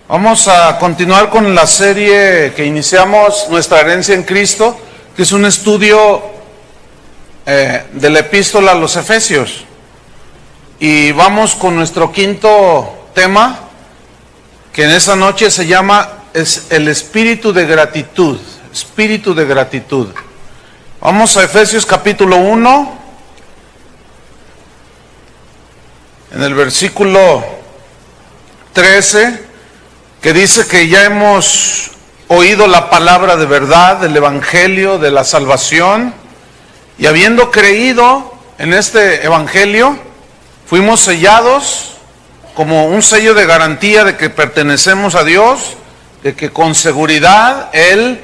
Vamos a continuar con la serie que iniciamos, Nuestra herencia en Cristo, que es un estudio de la epístola a los Efesios. Y vamos con nuestro quinto tema, que en esta noche se llama el espíritu de gratitud. Espíritu de gratitud. Vamos a Efesios capítulo 1, en el versículo 13, que dice que ya hemos oído la palabra de verdad, del evangelio, de la salvación, y habiendo creído en este evangelio, fuimos sellados como un sello de garantía de que pertenecemos a Dios, de que con seguridad Él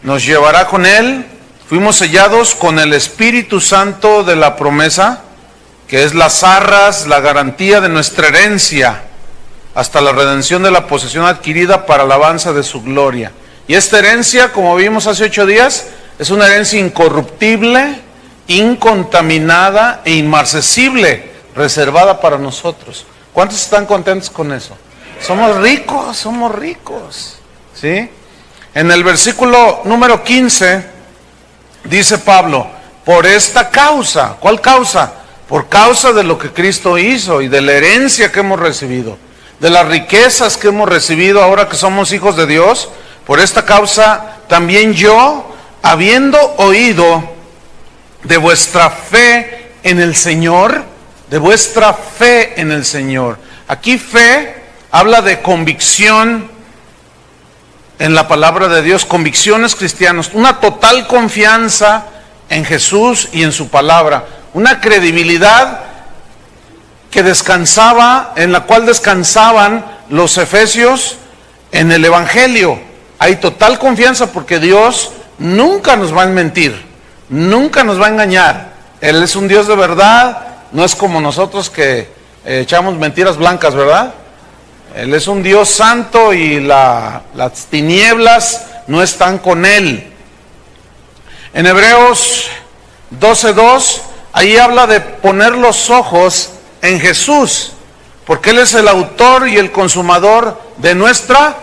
nos llevará con Él. Fuimos sellados con el Espíritu Santo de la promesa, que es las arras, la garantía de nuestra herencia, hasta la redención de la posesión adquirida para alabanza de su gloria. Y esta herencia, como vimos hace 8 días, es una herencia incorruptible, incontaminada e inmarcesible, reservada para nosotros. ¿Cuántos están contentos con eso? Somos ricos, ¿sí? En el versículo número 15, dice Pablo, por esta causa. ¿Cuál causa? Por causa de lo que Cristo hizo y de la herencia que hemos recibido, de las riquezas que hemos recibido ahora que somos hijos de Dios. Por esta causa también yo, habiendo oído de vuestra fe en el Señor, de vuestra fe en el Señor. Aquí fe habla de convicción en la palabra de Dios, convicciones cristianas, una total confianza en Jesús y en su palabra, una credibilidad que descansaba, en la cual descansaban los efesios en el evangelio. Hay total confianza porque Dios nunca nos va a mentir, nunca nos va a engañar. Él es un Dios de verdad, no es como nosotros que echamos mentiras blancas, ¿verdad? Él es un Dios santo y las tinieblas no están con Él. En Hebreos 12:2, ahí habla de poner los ojos en Jesús, porque Él es el autor y el consumador de nuestra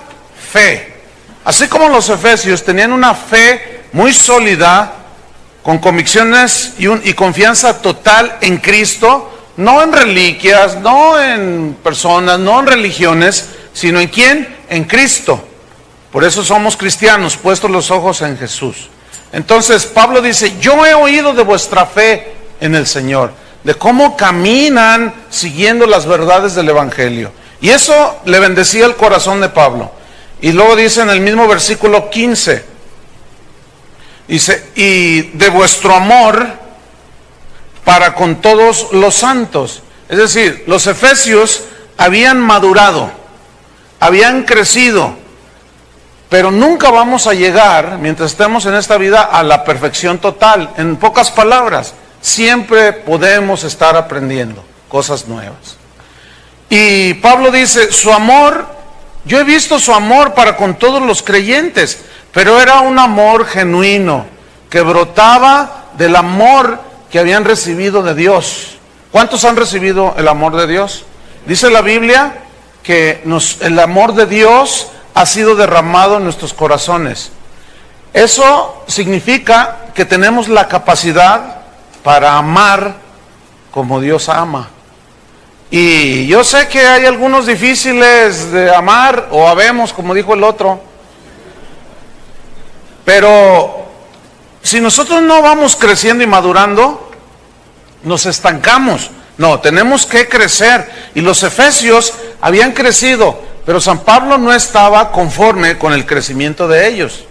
fe. Así como los efesios tenían una fe muy sólida, con convicciones y confianza total en Cristo, no en reliquias, no en personas, no en religiones, sino en ¿quién? En Cristo. Por eso somos cristianos, puestos los ojos en Jesús. Entonces Pablo dice, yo he oído de vuestra fe en el Señor, de cómo caminan siguiendo las verdades del evangelio. Y eso le bendecía el corazón de Pablo. Y luego dice en el mismo versículo 15, dice, y de vuestro amor para con todos los santos. Es decir, los efesios habían madurado, habían crecido, pero nunca vamos a llegar, mientras estemos en esta vida, a la perfección total. En pocas palabras, siempre podemos estar aprendiendo cosas nuevas. Y Pablo dice, su amor, yo he visto su amor para con todos los creyentes, pero era un amor genuino, que brotaba del amor que habían recibido de Dios. ¿Cuántos han recibido el amor de Dios? Dice la Biblia que el amor de Dios ha sido derramado en nuestros corazones. Eso significa que tenemos la capacidad para amar como Dios ama. Y yo sé que hay algunos difíciles de amar, o habemos, como dijo el otro, pero si nosotros no vamos creciendo y madurando, nos estancamos. No, tenemos que crecer. Y los efesios habían crecido, pero San Pablo no estaba conforme con el crecimiento de ellos.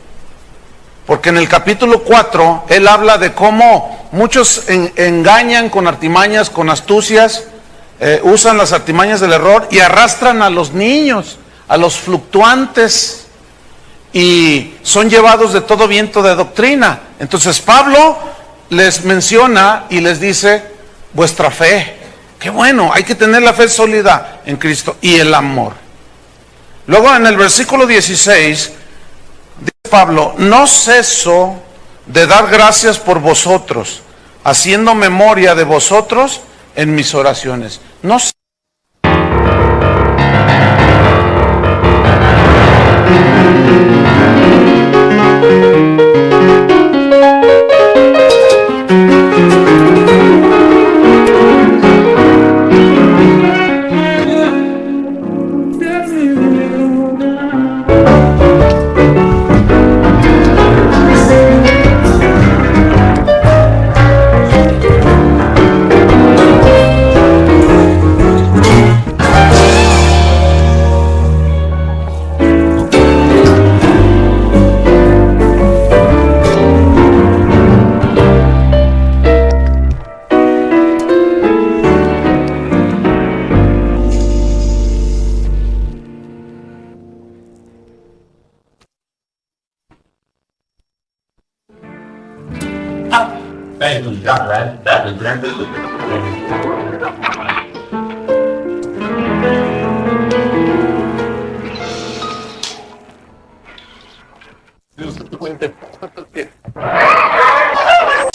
Porque en el capítulo 4, él habla de cómo muchos engañan con artimañas, con astucias, usan las artimañas del error y arrastran a los niños, a los fluctuantes, y son llevados de todo viento de doctrina. Entonces Pablo les menciona y les dice, vuestra fe, qué bueno, hay que tener la fe sólida en Cristo y el amor. Luego en el versículo 16, dice Pablo, no ceso de dar gracias por vosotros, haciendo memoria de vosotros en mis oraciones. No ceso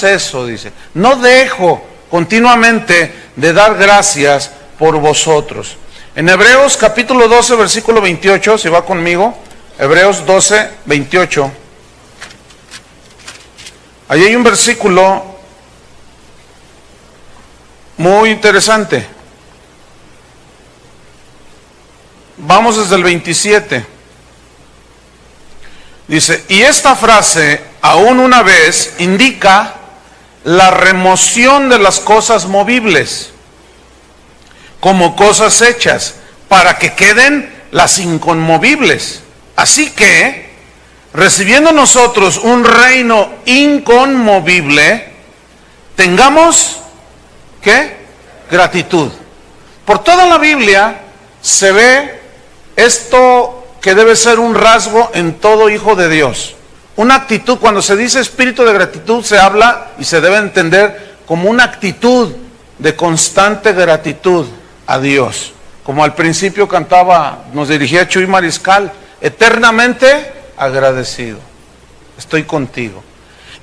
Eso dice, no dejo continuamente de dar gracias por vosotros. En Hebreos capítulo 12, versículo 28, si va conmigo, Hebreos 12, 28. Ahí hay un versículo muy interesante. Vamos desde el 27. Dice, y esta frase, aún una vez, indica la remoción de las cosas movibles como cosas hechas para que queden las inconmovibles. Así que, recibiendo nosotros un reino inconmovible, tengamos, ¿qué? Gratitud. Por toda la Biblia se ve esto que debe ser un rasgo en todo hijo de Dios. Una actitud, cuando se dice espíritu de gratitud, se habla y se debe entender como una actitud de constante gratitud a Dios. Como al principio cantaba, nos dirigía Chuy Mariscal, eternamente agradecido. Estoy contigo.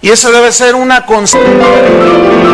Y eso debe ser una constante.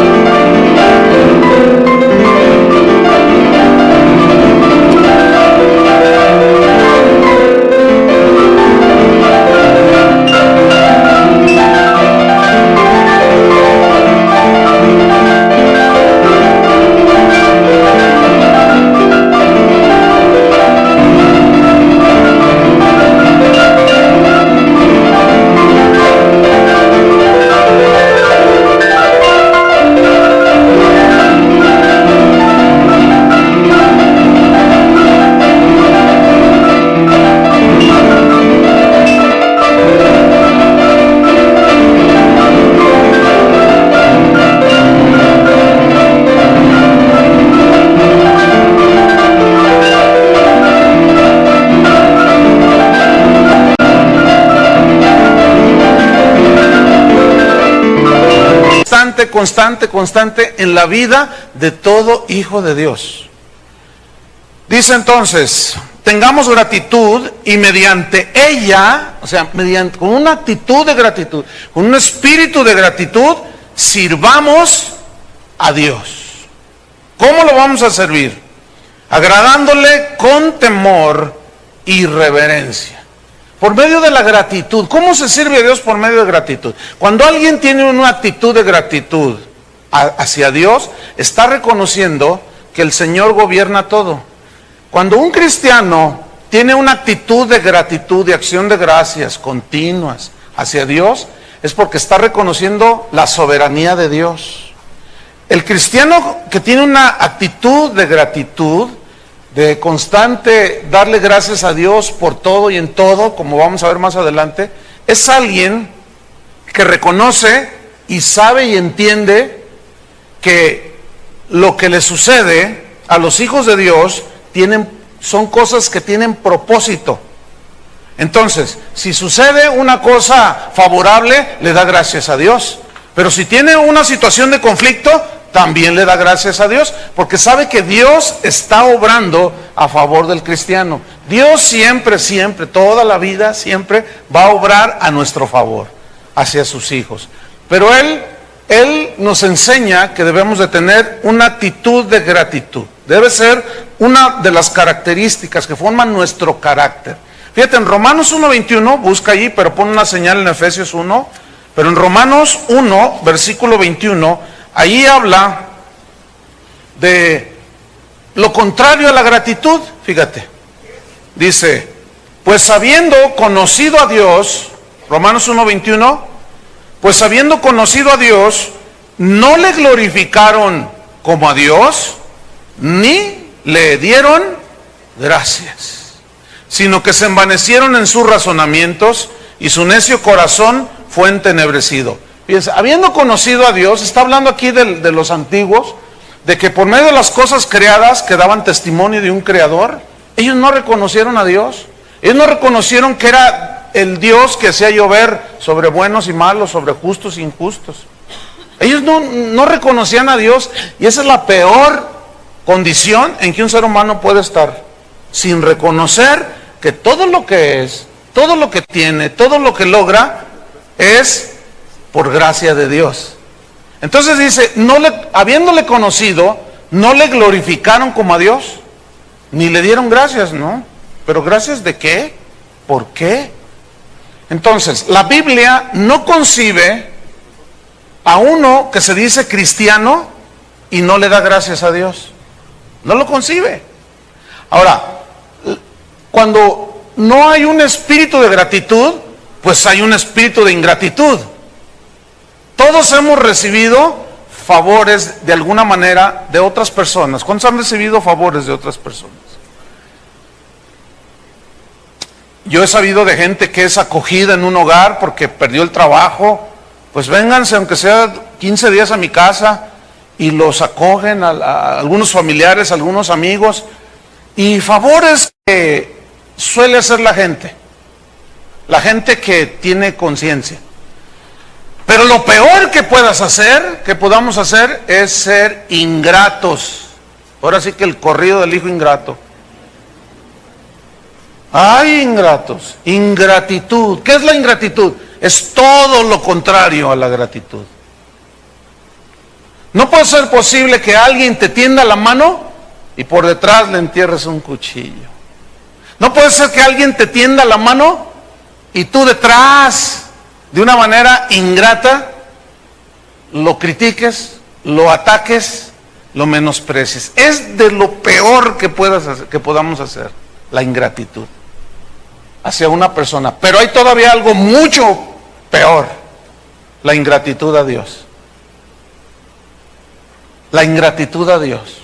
Constante en la vida de todo hijo de Dios. Dice entonces, tengamos gratitud y mediante ella, o sea, con una actitud de gratitud, con un espíritu de gratitud, sirvamos a Dios. ¿Cómo lo vamos a servir? Agradándole con temor y reverencia. Por medio de la gratitud. ¿Cómo se sirve a Dios por medio de gratitud? Cuando alguien tiene una actitud de gratitud hacia Dios, está reconociendo que el Señor gobierna todo. Cuando un cristiano tiene una actitud de gratitud, de acción de gracias continuas hacia Dios, es porque está reconociendo la soberanía de Dios. El cristiano que tiene una actitud de gratitud, de constante darle gracias a Dios por todo y en todo, como vamos a ver más adelante, es alguien que reconoce y sabe y entiende que lo que le sucede a los hijos de Dios son cosas que tienen propósito. Entonces, si sucede una cosa favorable, le da gracias a Dios. Pero si tiene una situación de conflicto, también le da gracias a Dios, porque sabe que Dios está obrando a favor del cristiano. Dios siempre, toda la vida, siempre va a obrar a nuestro favor, hacia sus hijos. Pero Él nos enseña que debemos de tener una actitud de gratitud. Debe ser una de las características que forman nuestro carácter. Fíjate, en Romanos 1:21, busca allí, pero pon una señal en Efesios 1, pero en Romanos 1, versículo 21, allí habla de lo contrario a la gratitud. Fíjate, dice, pues habiendo conocido a Dios, Romanos 1:21, pues habiendo conocido a Dios, no le glorificaron como a Dios, ni le dieron gracias, sino que se envanecieron en sus razonamientos y su necio corazón fue entenebrecido. Fíjense, habiendo conocido a Dios, está hablando aquí de los antiguos, de que por medio de las cosas creadas que daban testimonio de un creador, ellos no reconocieron a Dios. Ellos no reconocieron que era el Dios que hacía llover sobre buenos y malos, sobre justos e injustos. Ellos no reconocían a Dios, y esa es la peor condición en que un ser humano puede estar, sin reconocer que todo lo que es, todo lo que tiene, todo lo que logra, es por gracia de Dios. Entonces dice, habiéndole conocido, no le glorificaron como a Dios, ni le dieron gracias, ¿no? Pero ¿gracias de qué? ¿Por qué? Entonces, la Biblia no concibe a uno que se dice cristiano y no le da gracias a Dios. No lo concibe. Ahora, cuando no hay un espíritu de gratitud, pues hay un espíritu de ingratitud. Todos hemos recibido favores de alguna manera de otras personas. ¿Cuántos han recibido favores de otras personas? Yo he sabido de gente que es acogida en un hogar porque perdió el trabajo. Pues vénganse, aunque sea 15 días a mi casa, y los acogen a algunos familiares, a algunos amigos, y favores que suele hacer la gente que tiene conciencia. Pero lo peor que podamos hacer, es ser ingratos. Ahora sí que el corrido del hijo ingrato. ¡Ay, ingratos! Ingratitud. ¿Qué es la ingratitud? Es todo lo contrario a la gratitud. No puede ser posible que alguien te tienda la mano y por detrás le entierres un cuchillo. No puede ser que alguien te tienda la mano y tú detrás, de una manera ingrata, lo critiques, lo ataques, lo menosprecies. Es de lo peor que podamos hacer, la ingratitud hacia una persona. Pero hay todavía algo mucho peor, la ingratitud a Dios. La ingratitud a Dios.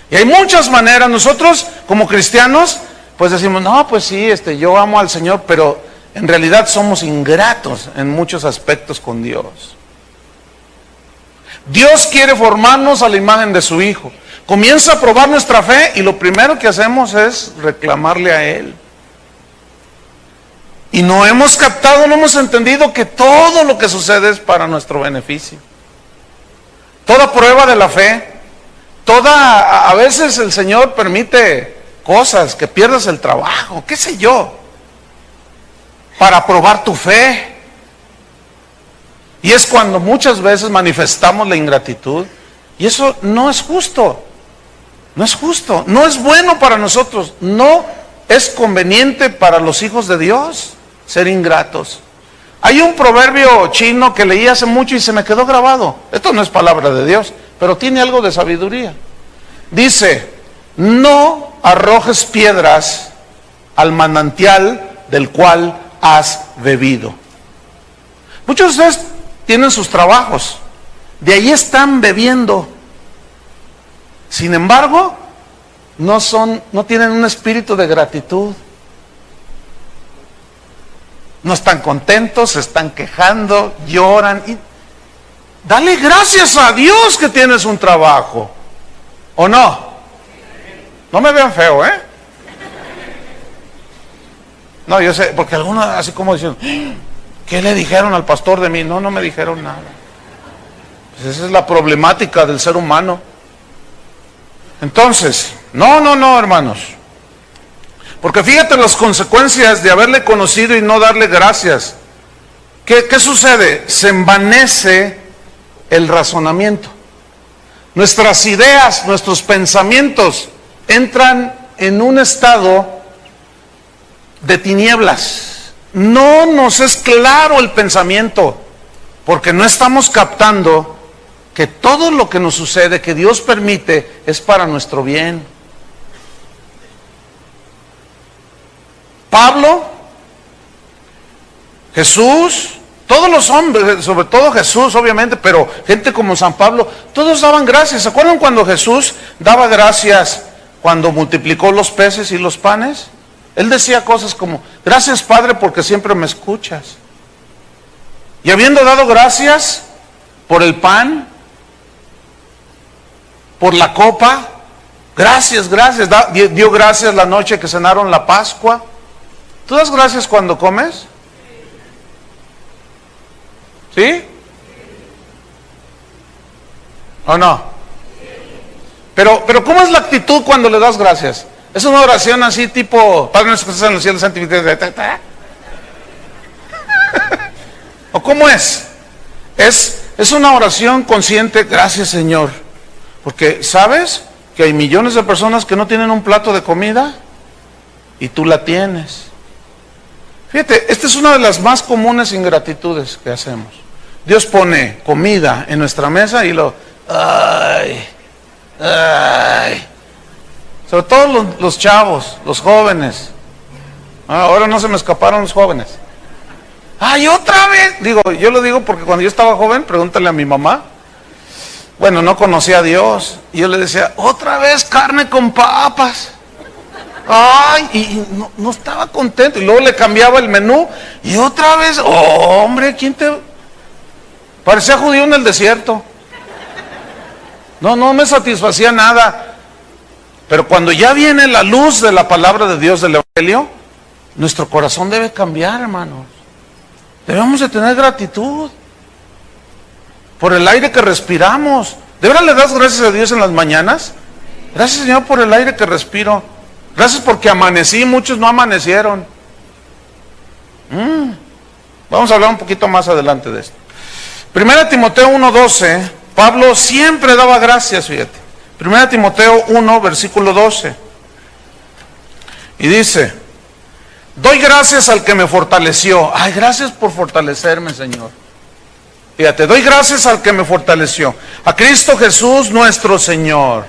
Y hay muchas maneras. Nosotros como cristianos pues decimos, no, pues sí, yo amo al Señor, pero en realidad somos ingratos en muchos aspectos con Dios. Dios quiere formarnos a la imagen de su Hijo. Comienza a probar nuestra fe y lo primero que hacemos es reclamarle a Él. Y no hemos captado, no hemos entendido que todo lo que sucede es para nuestro beneficio. Toda prueba de la fe, a veces el Señor permite cosas, que pierdas el trabajo, qué sé yo, para probar tu fe. Y es cuando muchas veces manifestamos la ingratitud, y eso no es justo, no es justo, no es bueno para nosotros, no es conveniente para los hijos de Dios ser ingratos. Hay un proverbio chino que leí hace mucho y se me quedó grabado. Esto no es palabra de Dios, pero tiene algo de sabiduría. Dice, no arrojes piedras al manantial del cual has bebido. Muchos de ustedes tienen sus trabajos, de ahí están bebiendo. Sin embargo, no tienen un espíritu de gratitud. No están contentos, se están quejando, lloran. Y dale gracias a Dios que tienes un trabajo. ¿O no? No me vean feo, ¿eh? No, yo sé, porque algunos así como dicen, ¿qué le dijeron al pastor de mí? No me dijeron nada. Pues esa es la problemática del ser humano. Entonces, no, hermanos. Porque fíjate las consecuencias de haberle conocido y no darle gracias. ¿Qué sucede? Se envanece el razonamiento. Nuestras ideas, nuestros pensamientos entran en un estado de tinieblas. No nos es claro el pensamiento, porque no estamos captando que todo lo que nos sucede, que Dios permite, es para nuestro bien. Pablo, Jesús, todos los hombres, sobre todo Jesús obviamente, pero gente como San Pablo, todos daban gracias. ¿Se acuerdan cuando Jesús daba gracias cuando multiplicó los peces y los panes? Él decía cosas como: gracias Padre porque siempre me escuchas. Y habiendo dado gracias por el pan, por la copa, gracias, dio gracias la noche que cenaron la Pascua. ¿Tú das gracias cuando comes? ¿Sí? ¿O no? Pero ¿cómo es la actitud cuando le das gracias? ¿Es una oración así tipo Padre nuestro que estás en los cielos, santificado? ¿O cómo es? Es una oración consciente: gracias Señor, porque sabes que hay millones de personas que no tienen un plato de comida y tú la tienes. Fíjate, esta es una de las más comunes ingratitudes que hacemos. Dios pone comida en nuestra mesa y ay. Sobre todo los chavos, los jóvenes. Ahora no se me escaparon los jóvenes. ¡Ay, otra vez! Yo lo digo porque cuando yo estaba joven, pregúntale a mi mamá. Bueno, no conocía a Dios. Y yo le decía: otra vez carne con papas. ¡Ay! Y no estaba contento. Y luego le cambiaba el menú. Y otra vez, ¡oh, hombre! ¿Quién te...? Parecía judío en el desierto. No me satisfacía nada. Pero cuando ya viene la luz de la palabra de Dios, del Evangelio, nuestro corazón debe cambiar, hermanos. Debemos de tener gratitud por el aire que respiramos. ¿De verdad le das gracias a Dios en las mañanas? Gracias Señor por el aire que respiro. Gracias porque amanecí, muchos no amanecieron. Vamos a hablar un poquito más adelante de esto. 1 Timoteo 1:12, Pablo siempre daba gracias, fíjate. 1 Timoteo 1, versículo 12. Y dice: doy gracias al que me fortaleció. Ay, gracias por fortalecerme, Señor. Fíjate, doy gracias al que me fortaleció, a Cristo Jesús nuestro Señor,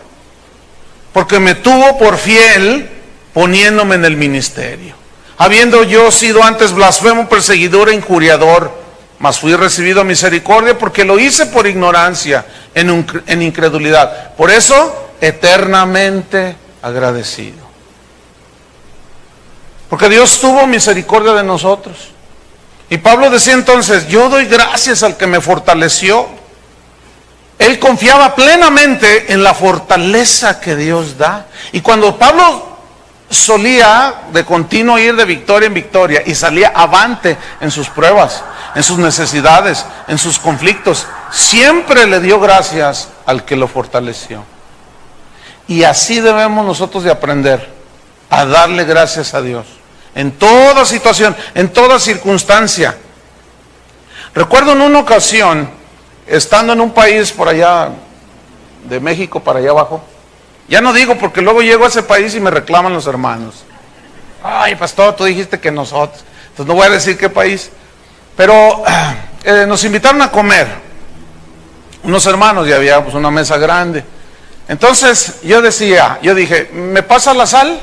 porque me tuvo por fiel poniéndome en el ministerio. Habiendo yo sido antes blasfemo, perseguidor e injuriador, mas fui recibido a misericordia porque lo hice por ignorancia, en incredulidad. Por eso, eternamente agradecido. Porque Dios tuvo misericordia de nosotros. Y Pablo decía entonces: yo doy gracias al que me fortaleció. Él confiaba plenamente en la fortaleza que Dios da. Y cuando Pablo solía de continuo ir de victoria en victoria y salía avante en sus pruebas, en sus necesidades, en sus conflictos, siempre le dio gracias al que lo fortaleció. Y así debemos nosotros de aprender a darle gracias a Dios en toda situación, en toda circunstancia. Recuerdo en una ocasión, estando en un país por allá de México para allá abajo, ya no digo porque luego llego a ese país y me reclaman los hermanos: ay pastor, tú dijiste que nosotros. Entonces no voy a decir qué país, pero nos invitaron a comer unos hermanos y había pues una mesa grande. Entonces yo dije: ¿me pasa la sal?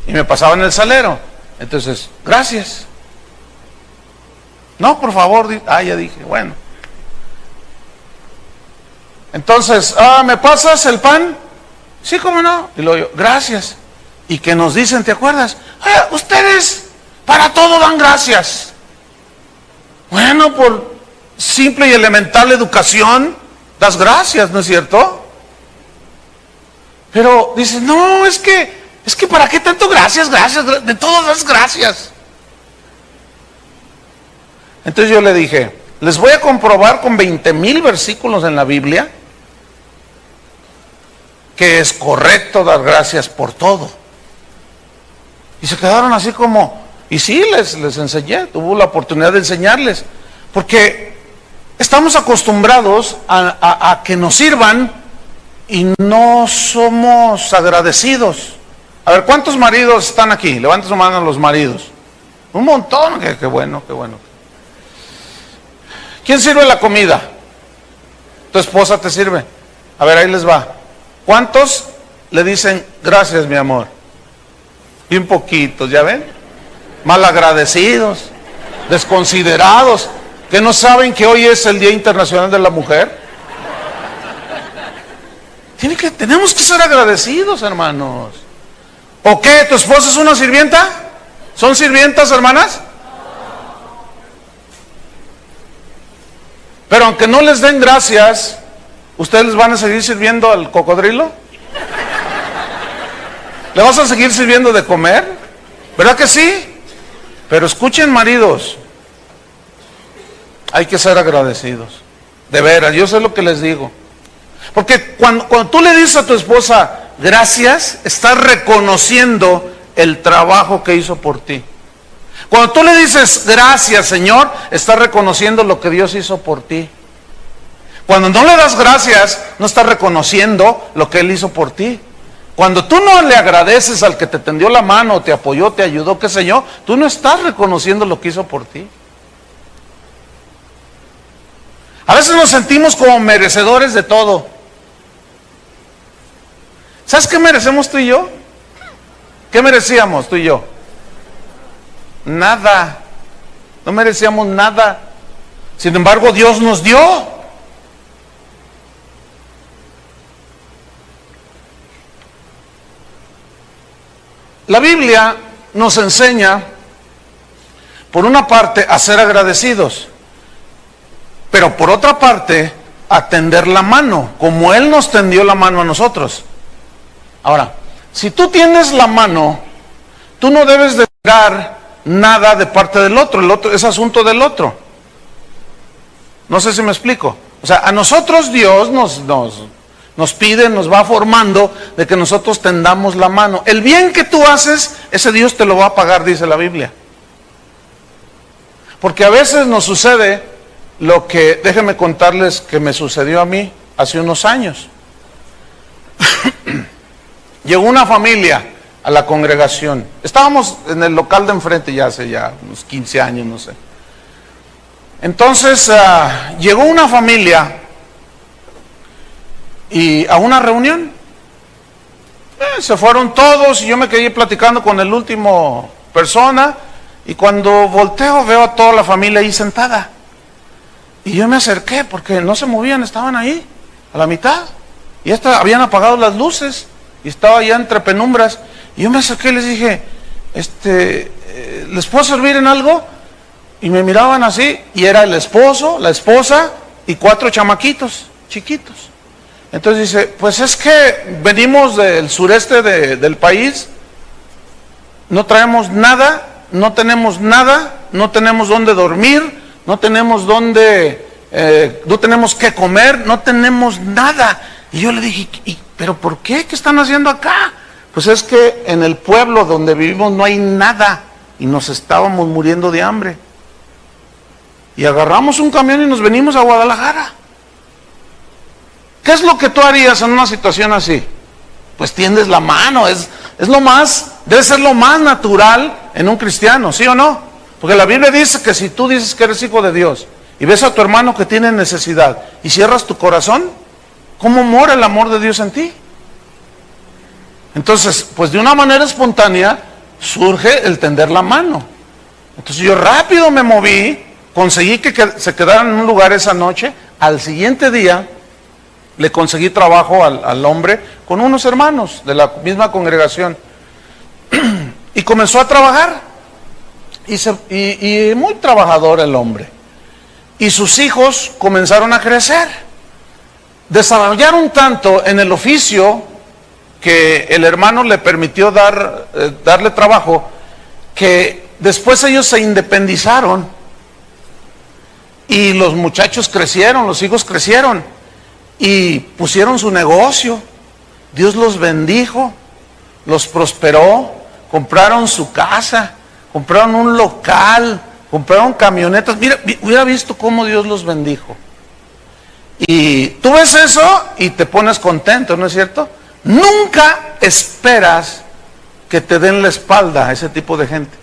Y me pasaban el salero. Entonces, gracias. No, por favor. Ya dije, bueno. Entonces, ¿me pasas el pan? Sí, cómo no. Y luego yo: gracias. Y que nos dicen, ¿te acuerdas? Ustedes para todo dan gracias. Bueno, por simple y elemental educación das gracias, ¿no es cierto? Pero dices: no, es que ¿para qué tanto gracias? De todo das gracias. Entonces yo le dije: les voy a comprobar con 20,000 versículos en la Biblia que es correcto dar gracias por todo. Y se quedaron así como, y sí, les enseñé, tuve la oportunidad de enseñarles, porque estamos acostumbrados a que nos sirvan y no somos agradecidos. A ver, ¿cuántos maridos están aquí? Levanten su mano los maridos. Un montón, qué bueno, qué bueno. ¿Quién sirve la comida? Tu esposa te sirve. A ver, ahí les va. ¿Cuántos le dicen gracias, mi amor? Bien poquitos, ¿ya ven? Malagradecidos, desconsiderados, que no saben que hoy es el Día Internacional de la Mujer. Tenemos que ser agradecidos, hermanos. ¿O qué? ¿Tu esposa es una sirvienta? ¿Son sirvientas, hermanas? Pero aunque no les den gracias, ¿ustedes les van a seguir sirviendo al cocodrilo? ¿Le vas a seguir sirviendo de comer? ¿Verdad que sí? Pero escuchen, maridos, hay que ser agradecidos. De veras, yo sé lo que les digo. Porque cuando tú le dices a tu esposa gracias, estás reconociendo el trabajo que hizo por ti. Cuando tú le dices gracias, Señor, estás reconociendo lo que Dios hizo por ti. Cuando no le das gracias, no estás reconociendo lo que Él hizo por ti. Cuando tú no le agradeces al que te tendió la mano, te apoyó, te ayudó, qué sé yo, tú no estás reconociendo lo que hizo por ti. A veces nos sentimos como merecedores de todo. ¿Sabes qué merecemos tú y yo? ¿Qué merecíamos tú y yo? Nada. No merecíamos nada. Sin embargo, Dios nos dio. La Biblia nos enseña, por una parte, a ser agradecidos, pero por otra parte, a tender la mano, como Él nos tendió la mano a nosotros. Ahora, si tú tienes la mano, tú no debes de esperar nada de parte del otro. El otro es asunto del otro. No sé si me explico. O sea, a nosotros Dios nos pide, nos va formando de que nosotros tendamos la mano. El bien que tú haces, ese Dios te lo va a pagar, dice la Biblia. Porque a veces nos sucede lo que, déjenme contarles que me sucedió a mí hace unos años. Llegó una familia a la congregación. Estábamos en el local de enfrente ya hace unos 15 años, no sé. Entonces llegó una familia y a una reunión. Se fueron todos y yo me quedé platicando con el último persona, y cuando volteo veo a toda la familia ahí sentada. Y yo me acerqué porque no se movían, estaban ahí a la mitad. Y habían apagado las luces y estaba ya entre penumbras. Y yo me acerqué y les dije, ¿les puedo servir en algo? Y me miraban así, y era el esposo, la esposa y 4 chamaquitos chiquitos. Entonces dice, pues es que venimos del sureste del país, no traemos nada, no tenemos nada, no tenemos dónde dormir, no tenemos no tenemos qué comer, no tenemos nada. Y yo le dije, ¿pero por qué? ¿Qué están haciendo acá? Pues es que en el pueblo donde vivimos no hay nada y nos estábamos muriendo de hambre. Y agarramos un camión y nos venimos a Guadalajara. ¿Qué es lo que tú harías en una situación así? Pues tiendes la mano, debe ser lo más natural en un cristiano, ¿sí o no? Porque la Biblia dice que si tú dices que eres hijo de Dios y ves a tu hermano que tiene necesidad y cierras tu corazón, ¿cómo mora el amor de Dios en ti? Entonces, pues de una manera espontánea surge el tender la mano. Entonces yo rápido me moví, conseguí que se quedaran en un lugar esa noche. Al siguiente día le conseguí trabajo al hombre con unos hermanos de la misma congregación. Y comenzó a trabajar. Y muy trabajador el hombre. Y sus hijos comenzaron a crecer. Desarrollaron tanto en el oficio que el hermano le permitió darle trabajo, que después ellos se independizaron. Y los muchachos crecieron, los hijos crecieron. Y pusieron su negocio. Dios los bendijo, los prosperó, compraron su casa, compraron un local, compraron camionetas. Mira, hubiera visto cómo Dios los bendijo. Y tú ves eso y te pones contento, ¿no es cierto? Nunca esperas que te den la espalda a ese tipo de gente.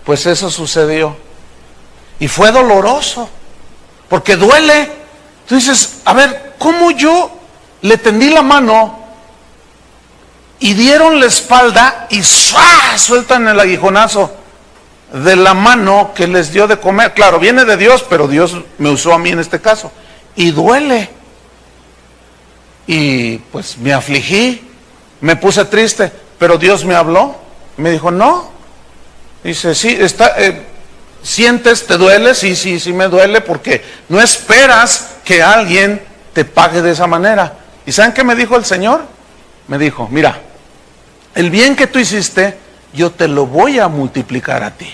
Pues eso sucedió. Y fue doloroso, porque duele. Tú dices, a ver, ¿cómo yo le tendí la mano y dieron la espalda y ¡suá! Sueltan el aguijonazo de la mano que les dio de comer? Claro, viene de Dios, pero Dios me usó a mí en este caso. Y duele. Y pues me afligí, me puse triste, pero Dios me habló. Me dijo, no. Dice, sí, ¿sientes, te duele? Sí, me duele, porque no esperas que alguien te pague de esa manera. ¿Y saben qué me dijo el Señor? Me dijo, mira, el bien que tú hiciste, yo te lo voy a multiplicar a ti.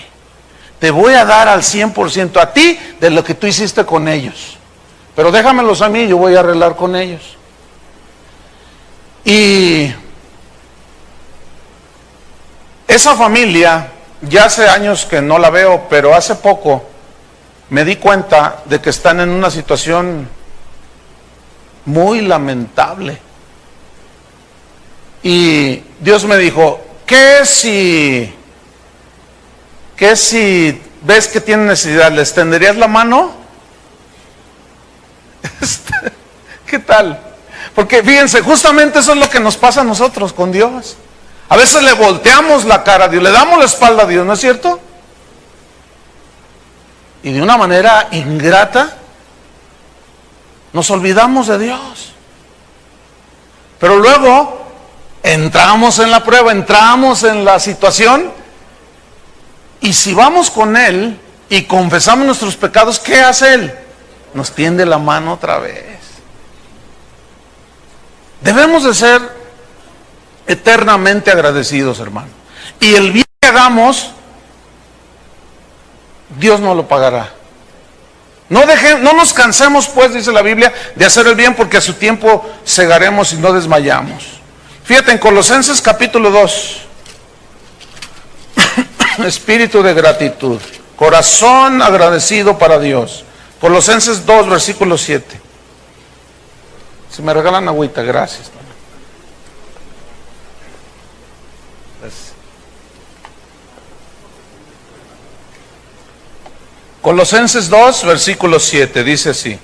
Te voy a dar al 100% a ti de lo que tú hiciste con ellos. Pero déjamelos a mí, yo voy a arreglar con ellos. Y esa familia, ya hace años que no la veo, pero hace poco me di cuenta de que están en una situación muy lamentable. Y Dios me dijo, ¿qué si ves que tienen necesidad, les tenderías la mano? ¿Qué tal? Porque fíjense, justamente eso es lo que nos pasa a nosotros con Dios. A veces le volteamos la cara a Dios, le damos la espalda a Dios, ¿no es cierto? Y de una manera ingrata nos olvidamos de Dios. Pero luego entramos en la prueba, entramos en la situación, y si vamos con Él y confesamos nuestros pecados, ¿qué hace Él? Nos tiende la mano otra vez. Debemos de ser eternamente agradecidos, hermano. Y el bien que hagamos, Dios nos lo pagará. No nos cansemos, pues, dice la Biblia, de hacer el bien, porque a su tiempo segaremos y no desmayamos. Fíjate, en Colosenses capítulo 2, espíritu de gratitud, corazón agradecido para Dios. Colosenses 2, versículo 7. Si me regalan agüita, gracias. Colosenses 2, versículo 7, dice así: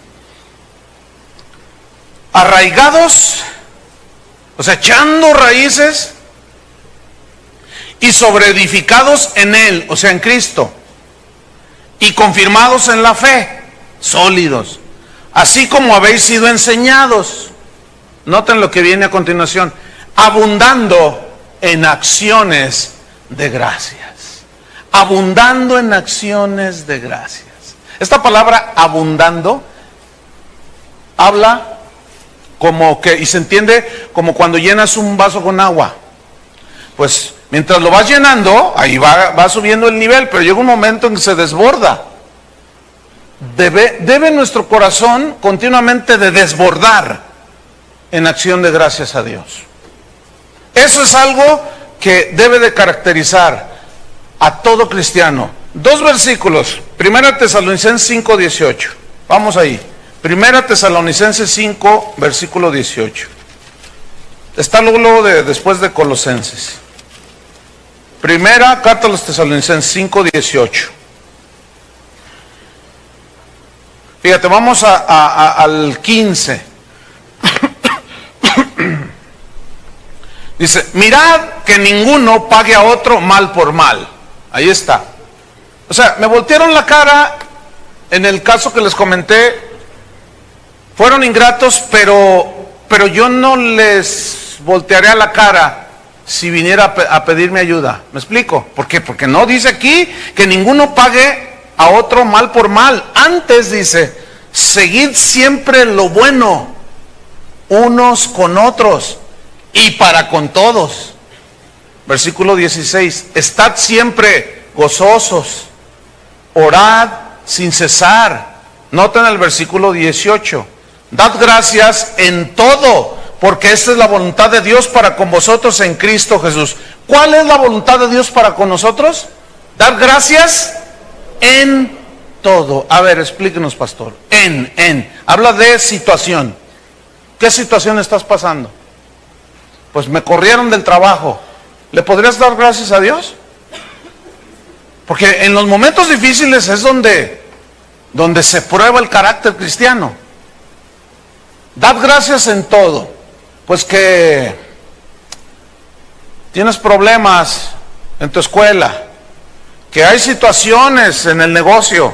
arraigados, o sea, echando raíces, y sobreedificados en Él, o sea, en Cristo, y confirmados en la fe, sólidos, así como habéis sido enseñados. Noten lo que viene a continuación: abundando en acciones de gracias. Abundando en acciones de gracias. Esta palabra abundando habla como que, y se entiende como cuando llenas un vaso con agua. Pues mientras lo vas llenando, ahí va subiendo el nivel, pero llega un momento en que se desborda. Debe nuestro corazón continuamente de desbordar en acción de gracias a Dios. Eso es algo que debe de caracterizar a todo cristiano. Dos versículos, 1 Tesalonicenses 5, 18. Vamos ahí. 1 Tesalonicenses 5, versículo 18. Está luego después de Colosenses. Primera carta a los Tesalonicenses 5, 18. Fíjate, vamos al 15. Dice, mirad que ninguno pague a otro mal por mal. Ahí está. O sea, me voltearon la cara en el caso que les comenté. Fueron ingratos, pero yo no les voltearé a la cara si viniera a pedirme ayuda. ¿Me explico? ¿Por qué? Porque no dice aquí que ninguno pague a otro mal por mal. Antes dice, seguid siempre lo bueno unos con otros y para con todos. Versículo 16, estad siempre gozosos, orad sin cesar. Noten el versículo 18, dad gracias en todo, porque esta es la voluntad de Dios para con vosotros en Cristo Jesús. ¿Cuál es la voluntad de Dios para con nosotros? Dar gracias en todo. A ver, explíquenos, pastor. Habla de situación. ¿Qué situación estás pasando? pues me corrieron del trabajo. ¿Le podrías dar gracias a Dios? Porque en los momentos difíciles es donde se prueba el carácter cristiano. Dad gracias en todo. Pues que tienes problemas en tu escuela, que hay situaciones en el negocio,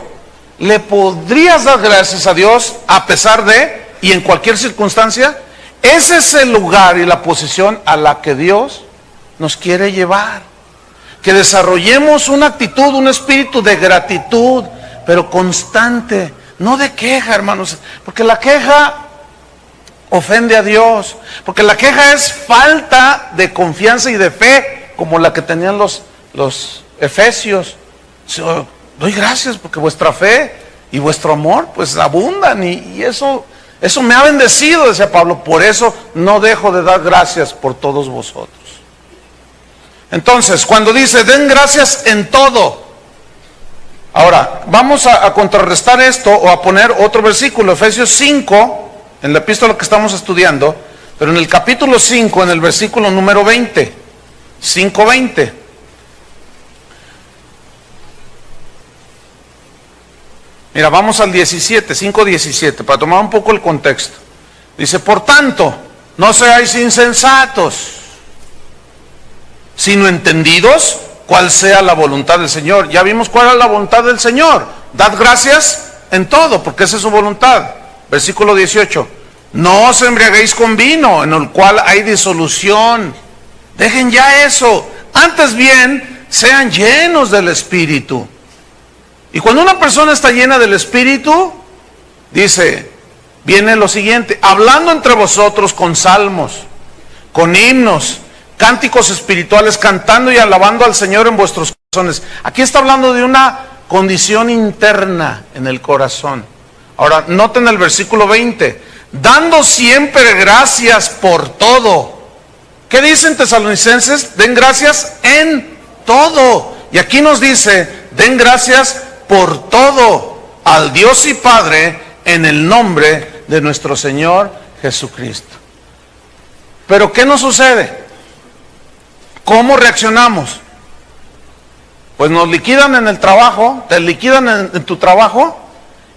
¿le podrías dar gracias a Dios a pesar de y en cualquier circunstancia? Ese es el lugar y la posición a la que Dios nos quiere llevar. Que desarrollemos una actitud, un espíritu de gratitud, pero constante, no de queja, hermanos, porque la queja ofende a Dios, porque la queja es falta de confianza y de fe, como la que tenían los efesios. Doy gracias porque vuestra fe y vuestro amor pues abundan y eso me ha bendecido, decía Pablo. Por eso no dejo de dar gracias por todos vosotros. Entonces, cuando dice den gracias en todo, ahora vamos a contrarrestar esto o a poner otro versículo, Efesios 5, en la epístola que estamos estudiando, pero en el capítulo 5, en el versículo número 20, 5:20. Mira, vamos al 17, 5:17, para tomar un poco el contexto. Dice, por tanto, no seáis insensatos, sino entendidos cuál sea la voluntad del Señor. Ya vimos cuál es la voluntad del Señor. Dad gracias en todo, porque esa es su voluntad. Versículo 18. No os embriaguéis con vino, en el cual hay disolución. Dejen ya eso. Antes bien, sean llenos del Espíritu. Y cuando una persona está llena del Espíritu, dice, viene lo siguiente: hablando entre vosotros con salmos, con himnos, cánticos espirituales, cantando y alabando al Señor en vuestros corazones. Aquí está hablando de una condición interna en el corazón. Ahora, noten el versículo 20. Dando siempre gracias por todo. ¿Qué dicen Tesalonicenses? Den gracias en todo. Y aquí nos dice, den gracias por todo al Dios y Padre en el nombre de nuestro Señor Jesucristo. Pero ¿qué nos sucede? ¿Cómo reaccionamos? Pues nos liquidan en el trabajo, te liquidan en tu trabajo,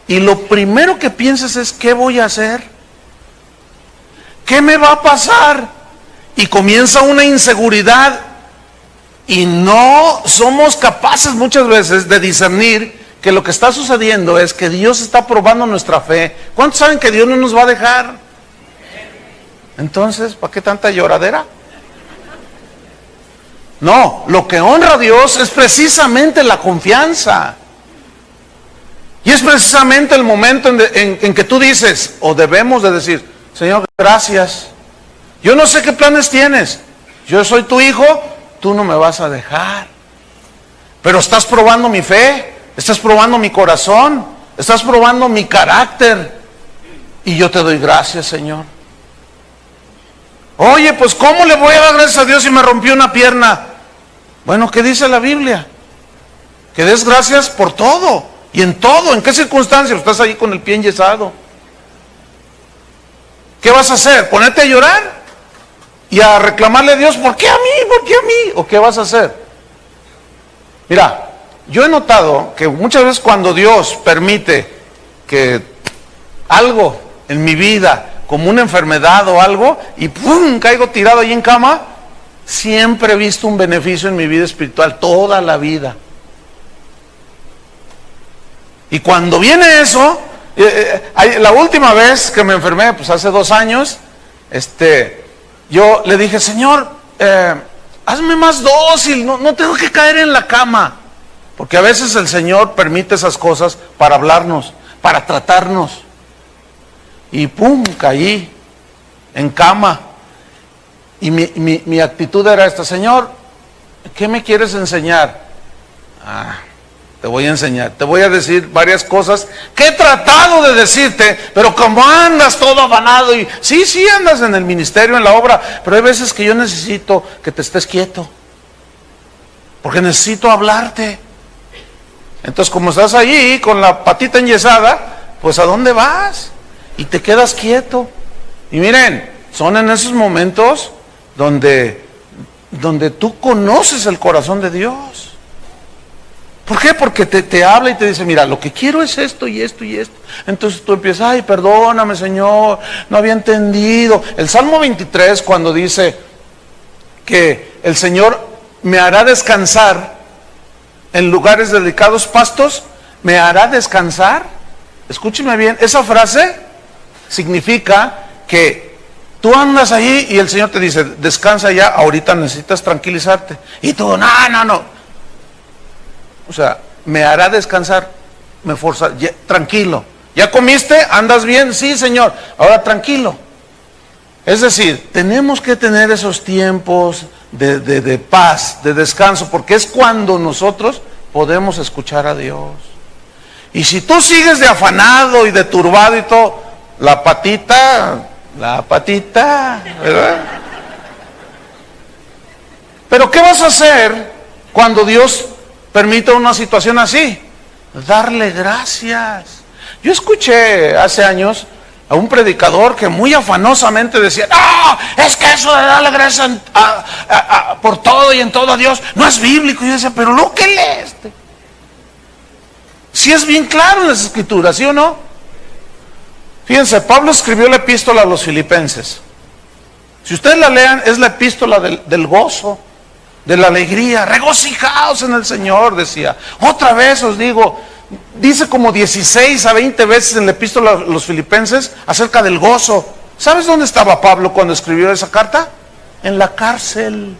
y lo primero que piensas es, ¿qué voy a hacer? ¿Qué me va a pasar? Y comienza una inseguridad, y no somos capaces muchas veces de discernir que lo que está sucediendo es que Dios está probando nuestra fe. ¿Cuántos saben que Dios no nos va a dejar? Entonces, ¿para qué tanta lloradera? No, lo que honra a Dios es precisamente la confianza. Y es precisamente el momento en que tú dices, o debemos de decir, Señor, gracias. Yo no sé qué planes tienes. Yo soy tu hijo, tú no me vas a dejar. Pero estás probando mi fe, estás probando mi corazón, estás probando mi carácter. Y yo te doy gracias, Señor. Oye, pues ¿cómo le voy a dar gracias a Dios si me rompió una pierna? Bueno, ¿qué dice la Biblia? Que des gracias por todo y en todo. ¿En qué circunstancias? Estás ahí con el pie enyesado. ¿Qué vas a hacer? ¿Ponerte a llorar? Y a reclamarle a Dios, ¿por qué a mí? ¿Por qué a mí? ¿O qué vas a hacer? Mira, yo he notado que muchas veces cuando Dios permite que algo en mi vida, como una enfermedad o algo, y ¡pum!, caigo tirado ahí en cama, siempre he visto un beneficio en mi vida espiritual, toda la vida. Y cuando viene eso, la última vez que me enfermé, pues hace 2 años, yo le dije, Señor, hazme más dócil, no tengo que caer en la cama. Porque a veces el Señor permite esas cosas para hablarnos, para tratarnos. Y pum, caí en cama. Y mi actitud era esta: Señor, ¿qué me quieres enseñar? Te voy a enseñar, te voy a decir varias cosas que he tratado de decirte, pero como andas todo afanado y sí andas en el ministerio, en la obra, pero hay veces que yo necesito que te estés quieto, porque necesito hablarte. Entonces, como estás allí con la patita enyesada, pues ¿a dónde vas? Y te quedas quieto. Y miren, son en esos momentos donde tú conoces el corazón de Dios. ¿Por qué? Porque te habla y te dice, mira, lo que quiero es esto y esto y esto. Entonces tú empiezas, ay, perdóname, Señor, no había entendido. El Salmo 23, cuando dice que el Señor me hará descansar en lugares de delicados pastos, me hará descansar. Escúcheme bien, esa frase significa que tú andas allí y el Señor te dice, descansa ya, ahorita necesitas tranquilizarte. Y tú, no. O sea, me hará descansar, me forzará, tranquilo. ¿Ya comiste? ¿Andas bien? Sí, Señor. Ahora tranquilo. Es decir, tenemos que tener esos tiempos de paz, de descanso, porque es cuando nosotros podemos escuchar a Dios. Y si tú sigues de afanado y de turbado y todo, la patita, ¿verdad? Pero ¿qué vas a hacer cuando Dios permite una situación así? Darle gracias. Yo escuché hace años a un predicador que muy afanosamente decía, no, es que eso de darle gracias por todo y en todo a Dios no es bíblico. Y yo decía, pero lo que lees, si es bien claro en las escrituras, ¿sí o no? Fíjense, Pablo escribió la epístola a los filipenses. Si ustedes la lean, es la epístola del gozo, de la alegría. Regocijaos en el Señor, decía. Otra vez os digo, dice como 16 a 20 veces en la epístola a los filipenses acerca del gozo. ¿Sabes dónde estaba Pablo cuando escribió esa carta? En la cárcel.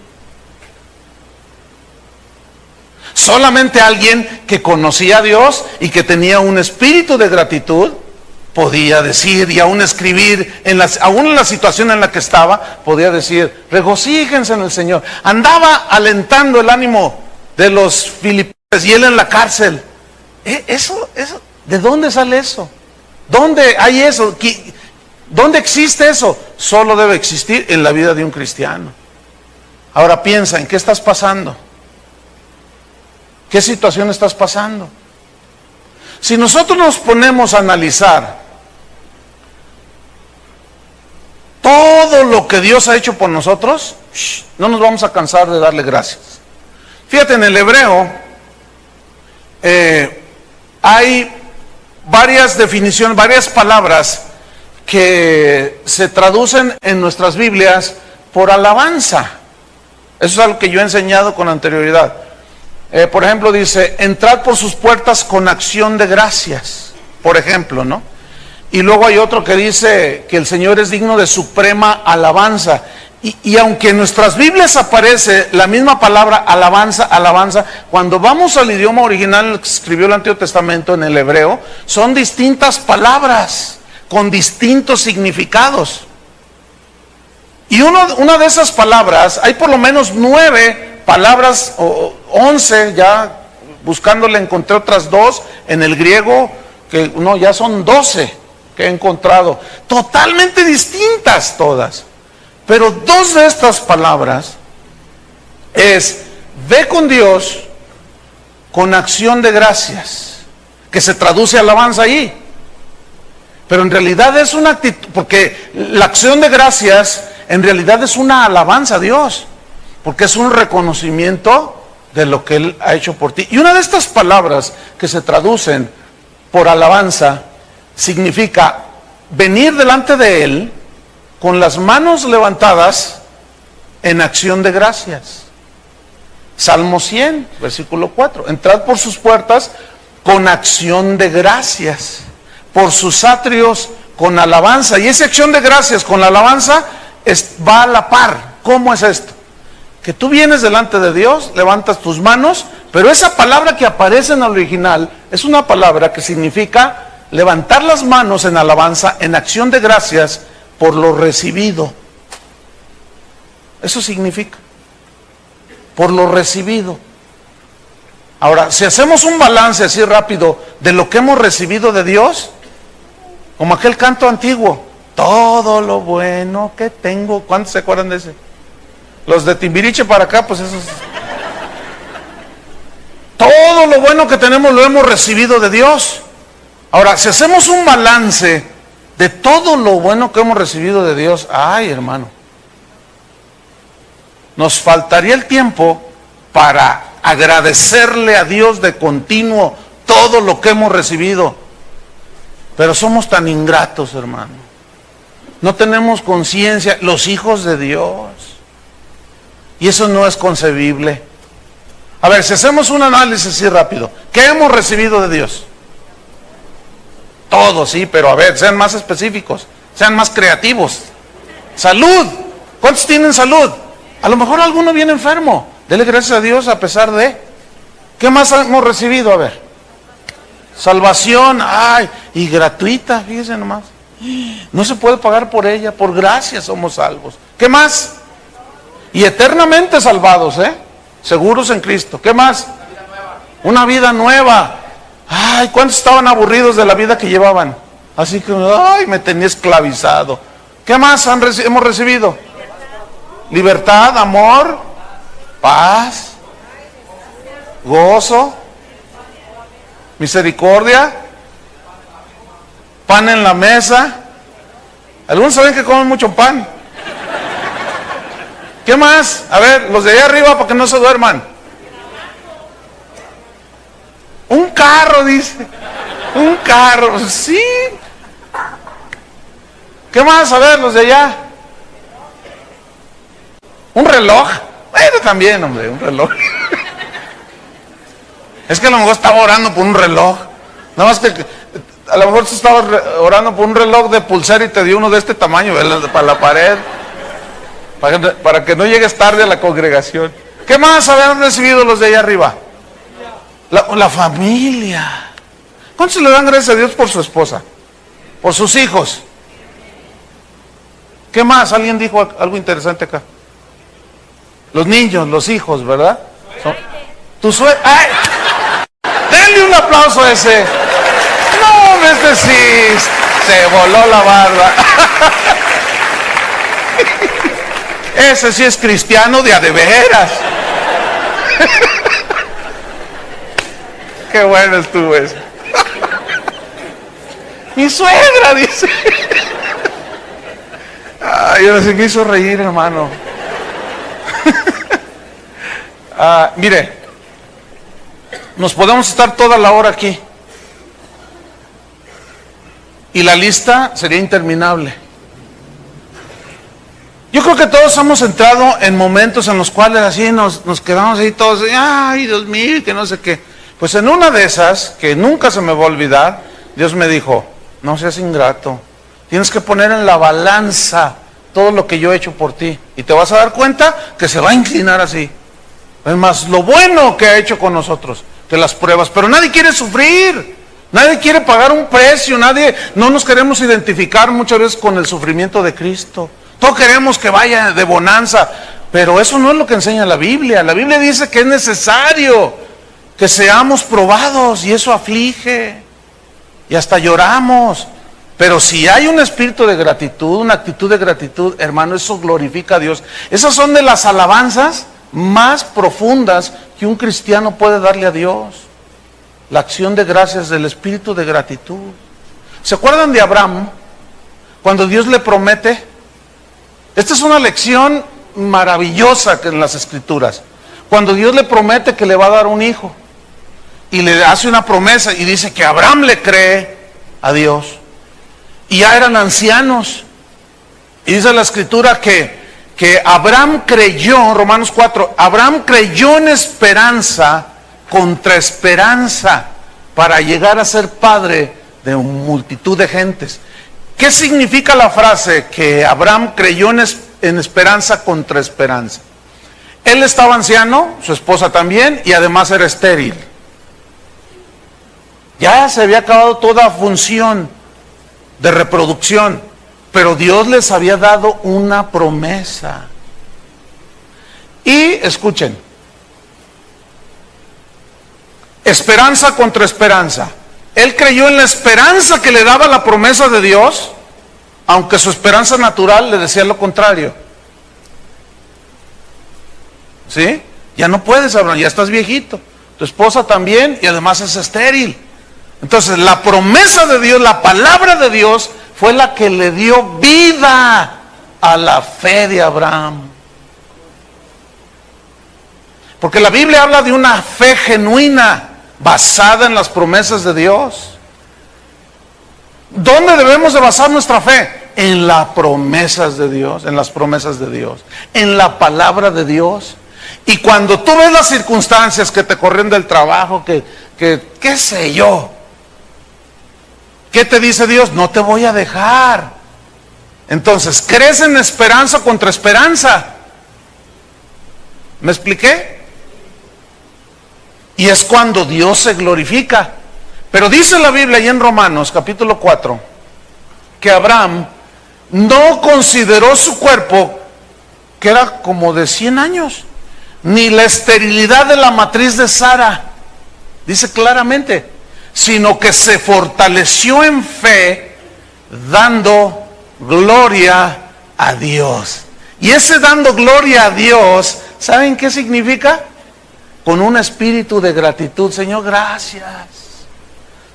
Solamente alguien que conocía a Dios y que tenía un espíritu de gratitud podía decir, y aún escribir, aún en la situación en la que estaba, podía decir, regocíjense en el Señor. Andaba alentando el ánimo de los filipenses y él en la cárcel. Eso, ¿de dónde sale eso? ¿Dónde hay eso? ¿Dónde existe eso? Solo debe existir en la vida de un cristiano. Ahora piensa, ¿en qué estás pasando? ¿Qué situación estás pasando? Si nosotros nos ponemos a analizar todo lo que Dios ha hecho por nosotros, no nos vamos a cansar de darle gracias. Fíjate, en el hebreo hay varias definiciones, varias palabras que se traducen en nuestras Biblias por alabanza. Eso es algo que yo he enseñado con anterioridad. Por ejemplo, dice, entrad por sus puertas con acción de gracias, por ejemplo, ¿no? Y luego hay otro que dice que el Señor es digno de suprema alabanza. Y aunque en nuestras Biblias aparece la misma palabra alabanza, cuando vamos al idioma original que escribió el Antiguo Testamento en el hebreo, son distintas palabras con distintos significados. Y una de esas palabras, hay por lo menos 9 palabras, o 11, ya buscándole encontré otras 2 en el griego, que no, ya son 12 que he encontrado, totalmente distintas todas. Pero 2 de estas palabras es, ve con Dios con acción de gracias, que se traduce alabanza ahí. Pero en realidad es una actitud, porque la acción de gracias en realidad es una alabanza a Dios, porque es un reconocimiento de lo que Él ha hecho por ti. Y una de estas palabras que se traducen por alabanza significa venir delante de Él con las manos levantadas en acción de gracias. Salmo 100, versículo 4. Entrad por sus puertas con acción de gracias, por sus atrios con alabanza. Y esa acción de gracias con la alabanza va a la par. ¿Cómo es esto? Que tú vienes delante de Dios, levantas tus manos, pero esa palabra que aparece en el original es una palabra que significa levantar las manos en alabanza, en acción de gracias por lo recibido. Eso significa, por lo recibido. Ahora, si hacemos un balance así rápido de lo que hemos recibido de Dios, como aquel canto antiguo, todo lo bueno que tengo, ¿cuántos se acuerdan de ese? Los de Timbiriche para acá, pues esos. Todo lo bueno que tenemos lo hemos recibido de Dios. Ahora, si hacemos un balance de todo lo bueno que hemos recibido de Dios, ay, hermano, nos faltaría el tiempo para agradecerle a Dios de continuo todo lo que hemos recibido. Pero somos tan ingratos, hermano. No tenemos conciencia, los hijos de Dios. Y eso no es concebible. A ver, si hacemos un análisis así rápido, ¿qué hemos recibido de Dios? Todo, sí, pero a ver, sean más específicos, sean más creativos. Salud. ¿Cuántos tienen salud? A lo mejor alguno viene enfermo. Dele gracias a Dios a pesar de. ¿Qué más hemos recibido? A ver. Salvación, ay, y gratuita, fíjense nomás. No se puede pagar por ella, por gracia somos salvos. ¿Qué más? Y eternamente salvados, seguros en Cristo. ¿Qué más? Una vida nueva. Ay, ¿cuántos estaban aburridos de la vida que llevaban? Así que, ay, me tenía esclavizado. ¿Qué más hemos recibido? Libertad, amor, paz, gozo, misericordia, pan en la mesa. Algunos saben que comen mucho pan. ¿Qué más? A ver, los de allá arriba para que no se duerman. Un carro, dice. Un carro, sí. ¿Qué más? A ver, los de allá. Un reloj. Bueno, también, hombre, un reloj. Es que a lo mejor estaba orando por un reloj. Nada más que a lo mejor tú estabas orando por un reloj de pulsera y te dio uno de este tamaño, ¿verdad? Para la pared. Para que no llegues tarde a la congregación. ¿Qué más habían recibido los de allá arriba? La familia. ¿Cuántos le dan gracias a Dios por su esposa? Por sus hijos. ¿Qué más? Alguien dijo algo interesante acá. Los niños, los hijos, ¿verdad? Tu suegra. ¡Ay! Denle un aplauso a ese. No, este sí se voló la barba. Ese sí es cristiano de a de veras. Qué bueno estuvo eso. Mi suegra, dice. Ay, yo no sé qué hizo reír, hermano. Mire, nos podemos estar toda la hora aquí y la lista sería interminable. Yo creo que todos hemos entrado en momentos en los cuales así nos quedamos ahí todos, ay, Dios mío, que no sé qué. Pues en una de esas, que nunca se me va a olvidar, Dios me dijo, no seas ingrato, tienes que poner en la balanza todo lo que yo he hecho por ti, y te vas a dar cuenta que se va a inclinar así. Es más, lo bueno que ha hecho con nosotros, que las pruebas, pero nadie quiere sufrir, nadie quiere pagar un precio, no nos queremos identificar muchas veces con el sufrimiento de Cristo. Todos queremos que vaya de bonanza, pero eso no es lo que enseña la Biblia. La Biblia dice que es necesario que seamos probados y eso aflige y hasta lloramos. Pero si hay un espíritu de gratitud, una actitud de gratitud, hermano, eso glorifica a Dios. Esas son de las alabanzas más profundas que un cristiano puede darle a Dios. La acción de gracias del espíritu de gratitud. ¿Se acuerdan de Abraham? Cuando Dios le promete. Esta es una lección maravillosa que en las Escrituras. Cuando Dios le promete que le va a dar un hijo y le hace una promesa y dice que Abraham le cree a Dios y ya eran ancianos, y dice la Escritura que Abraham creyó, Romanos 4, Abraham creyó en esperanza contra esperanza para llegar a ser padre de multitud de gentes. ¿Qué significa la frase que Abraham creyó en esperanza contra esperanza? Él estaba anciano, su esposa también, y además era estéril. Ya se había acabado toda función de reproducción, pero Dios les había dado una promesa. Y escuchen, esperanza contra esperanza. Él creyó en la esperanza que le daba la promesa de Dios, aunque su esperanza natural le decía lo contrario. ¿Sí? Ya no puedes, Abraham, ya estás viejito. Tu esposa también, y además es estéril. Entonces, la promesa de Dios, la palabra de Dios, fue la que le dio vida a la fe de Abraham. Porque la Biblia habla de una fe genuina, basada en las promesas de Dios. ¿Dónde debemos de basar nuestra fe? En las promesas de Dios, en las promesas de Dios, en la palabra de Dios. Y cuando tú ves las circunstancias que te corren del trabajo, qué sé yo, ¿qué te dice Dios? No te voy a dejar. Entonces, crees en esperanza contra esperanza. ¿Me expliqué? Y es cuando Dios se glorifica. Pero dice la Biblia ahí en Romanos capítulo 4 que Abraham no consideró su cuerpo, que era como de 100 años, ni la esterilidad de la matriz de Sara, dice claramente, sino que se fortaleció en fe, dando gloria a Dios. Y ese dando gloria a Dios, ¿saben qué significa? Con un espíritu de gratitud. Señor, gracias.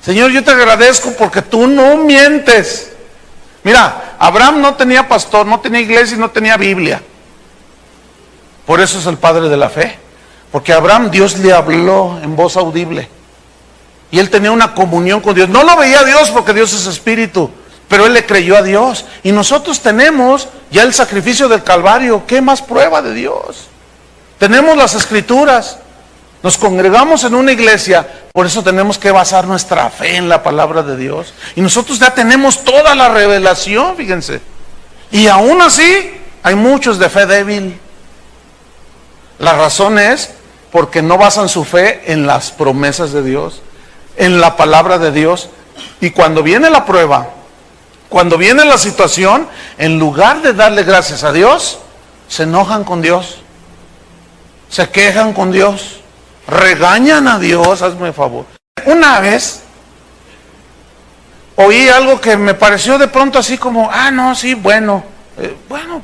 Señor, yo te agradezco porque tú no mientes. Mira, Abraham no tenía pastor, no tenía iglesia y no tenía Biblia. Por eso es el padre de la fe. Porque a Abraham Dios le habló en voz audible. Y él tenía una comunión con Dios. No lo veía a Dios porque Dios es espíritu, pero él le creyó a Dios. Y nosotros tenemos ya el sacrificio del Calvario. ¿Qué más prueba de Dios? Tenemos las Escrituras. Nos congregamos en una iglesia, por eso tenemos que basar nuestra fe en la palabra de Dios. Y nosotros ya tenemos toda la revelación, fíjense. Y aún así, hay muchos de fe débil. La razón es porque no basan su fe en las promesas de Dios, en la palabra de Dios. Y cuando viene la prueba, cuando viene la situación, en lugar de darle gracias a Dios, se enojan con Dios, se quejan con Dios, regañan a Dios. Hazme favor. Una vez oí algo que me pareció de pronto así como, no, sí, bueno,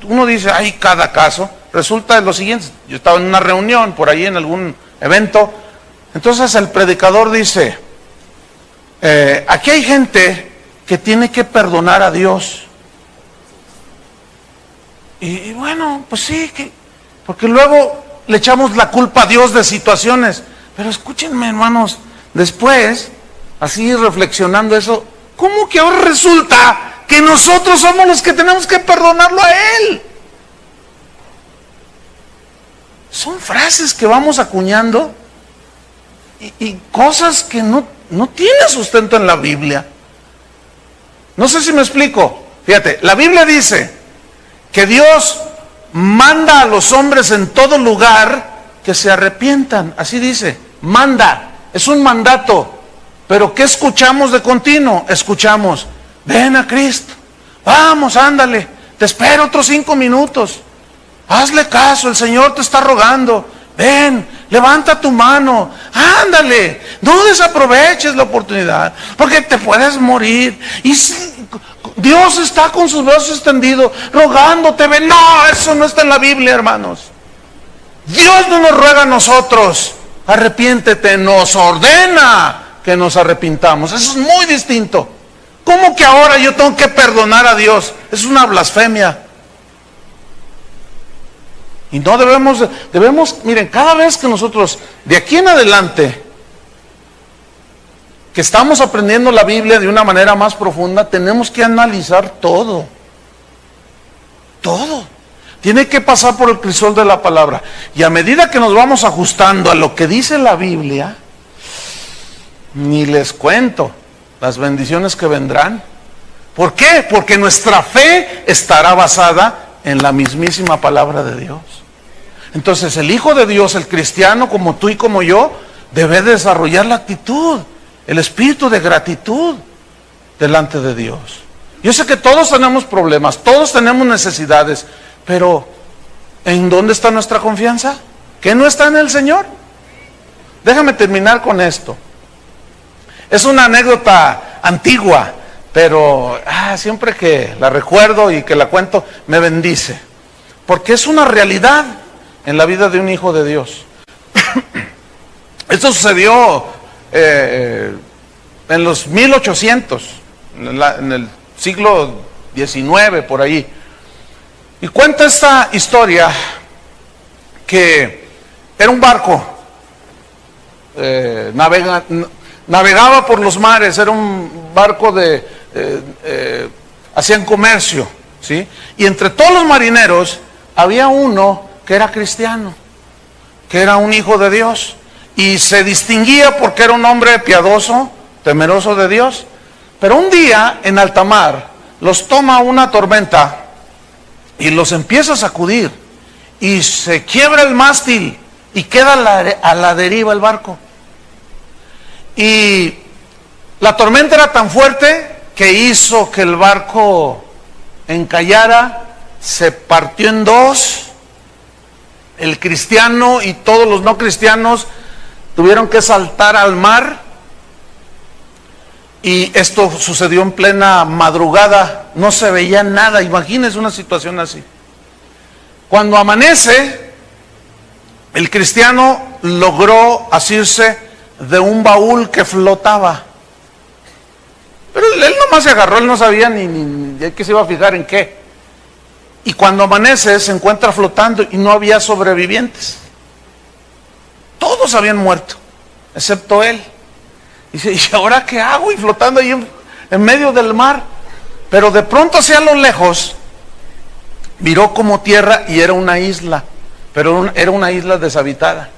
uno dice, hay cada caso. Resulta lo siguiente: yo estaba en una reunión por ahí en algún evento, entonces el predicador dice, aquí hay gente que tiene que perdonar a Dios. Y bueno, pues sí, porque luego le echamos la culpa a Dios de situaciones. Pero escúchenme, hermanos, después, así reflexionando eso, ¿cómo que ahora resulta que nosotros somos los que tenemos que perdonarlo a Él? Son frases que vamos acuñando y cosas que no tienen sustento en la Biblia. No sé si me explico. Fíjate, la Biblia dice que Dios manda a los hombres en todo lugar que se arrepientan. Así dice, manda, es un mandato. Pero ¿qué escuchamos de continuo? Escuchamos, ven a Cristo, vamos, ándale, te espero otros 5 minutos, hazle caso, el Señor te está rogando, ven, levanta tu mano, ándale, no desaproveches la oportunidad, porque te puedes morir. Y Dios está con sus brazos extendidos, rogándote, ven. No, eso no está en la Biblia, hermanos. Dios no nos ruega a nosotros, arrepiéntete, nos ordena que nos arrepintamos. Eso es muy distinto. ¿Cómo que ahora yo tengo que perdonar a Dios? Es una blasfemia. Y no debemos, miren, cada vez que nosotros, de aquí en adelante, que estamos aprendiendo la Biblia de una manera más profunda, tenemos que analizar todo. Todo. Tiene que pasar por el crisol de la palabra. Y a medida que nos vamos ajustando a lo que dice la Biblia, ni les cuento las bendiciones que vendrán. ¿Por qué? Porque nuestra fe estará basada en la mismísima palabra de Dios. Entonces el Hijo de Dios, el cristiano como tú y como yo, debe desarrollar la actitud, el espíritu de gratitud delante de Dios. Yo sé que todos tenemos problemas, todos tenemos necesidades, pero ¿en dónde está nuestra confianza? ¿Qué no está en el Señor? Déjame terminar con esto. Es una anécdota antigua, pero siempre que la recuerdo y que la cuento, me bendice. Porque es una realidad en la vida de un hijo de Dios. Esto sucedió en los 1800, en el siglo XIX, por ahí. Y cuenta esta historia que Era un barco, navegaba por los mares, era un barco hacían comercio, ¿sí? Y entre todos los marineros había uno que era cristiano, que era un hijo de Dios, y se distinguía porque era un hombre piadoso, temeroso de Dios. Pero un día en alta mar los toma una tormenta y los empieza a sacudir, y se quiebra el mástil y queda a la deriva el barco. Y la tormenta era tan fuerte que hizo que el barco encallara, se partió en dos. El cristiano y todos los no cristianos tuvieron que saltar al mar, y esto sucedió en plena madrugada, no se veía nada. Imagínense una situación así. Cuando amanece, el cristiano logró asirse de un baúl que flotaba, pero él nomás se agarró, él no sabía ni que se iba a fijar en qué. Y cuando amanece se encuentra flotando y no había sobrevivientes, todos habían muerto excepto él. Dice, ¿y ahora qué hago? Y flotando ahí en medio del mar. Pero de pronto hacia lo lejos miró como tierra y era una isla, pero era una isla deshabitada.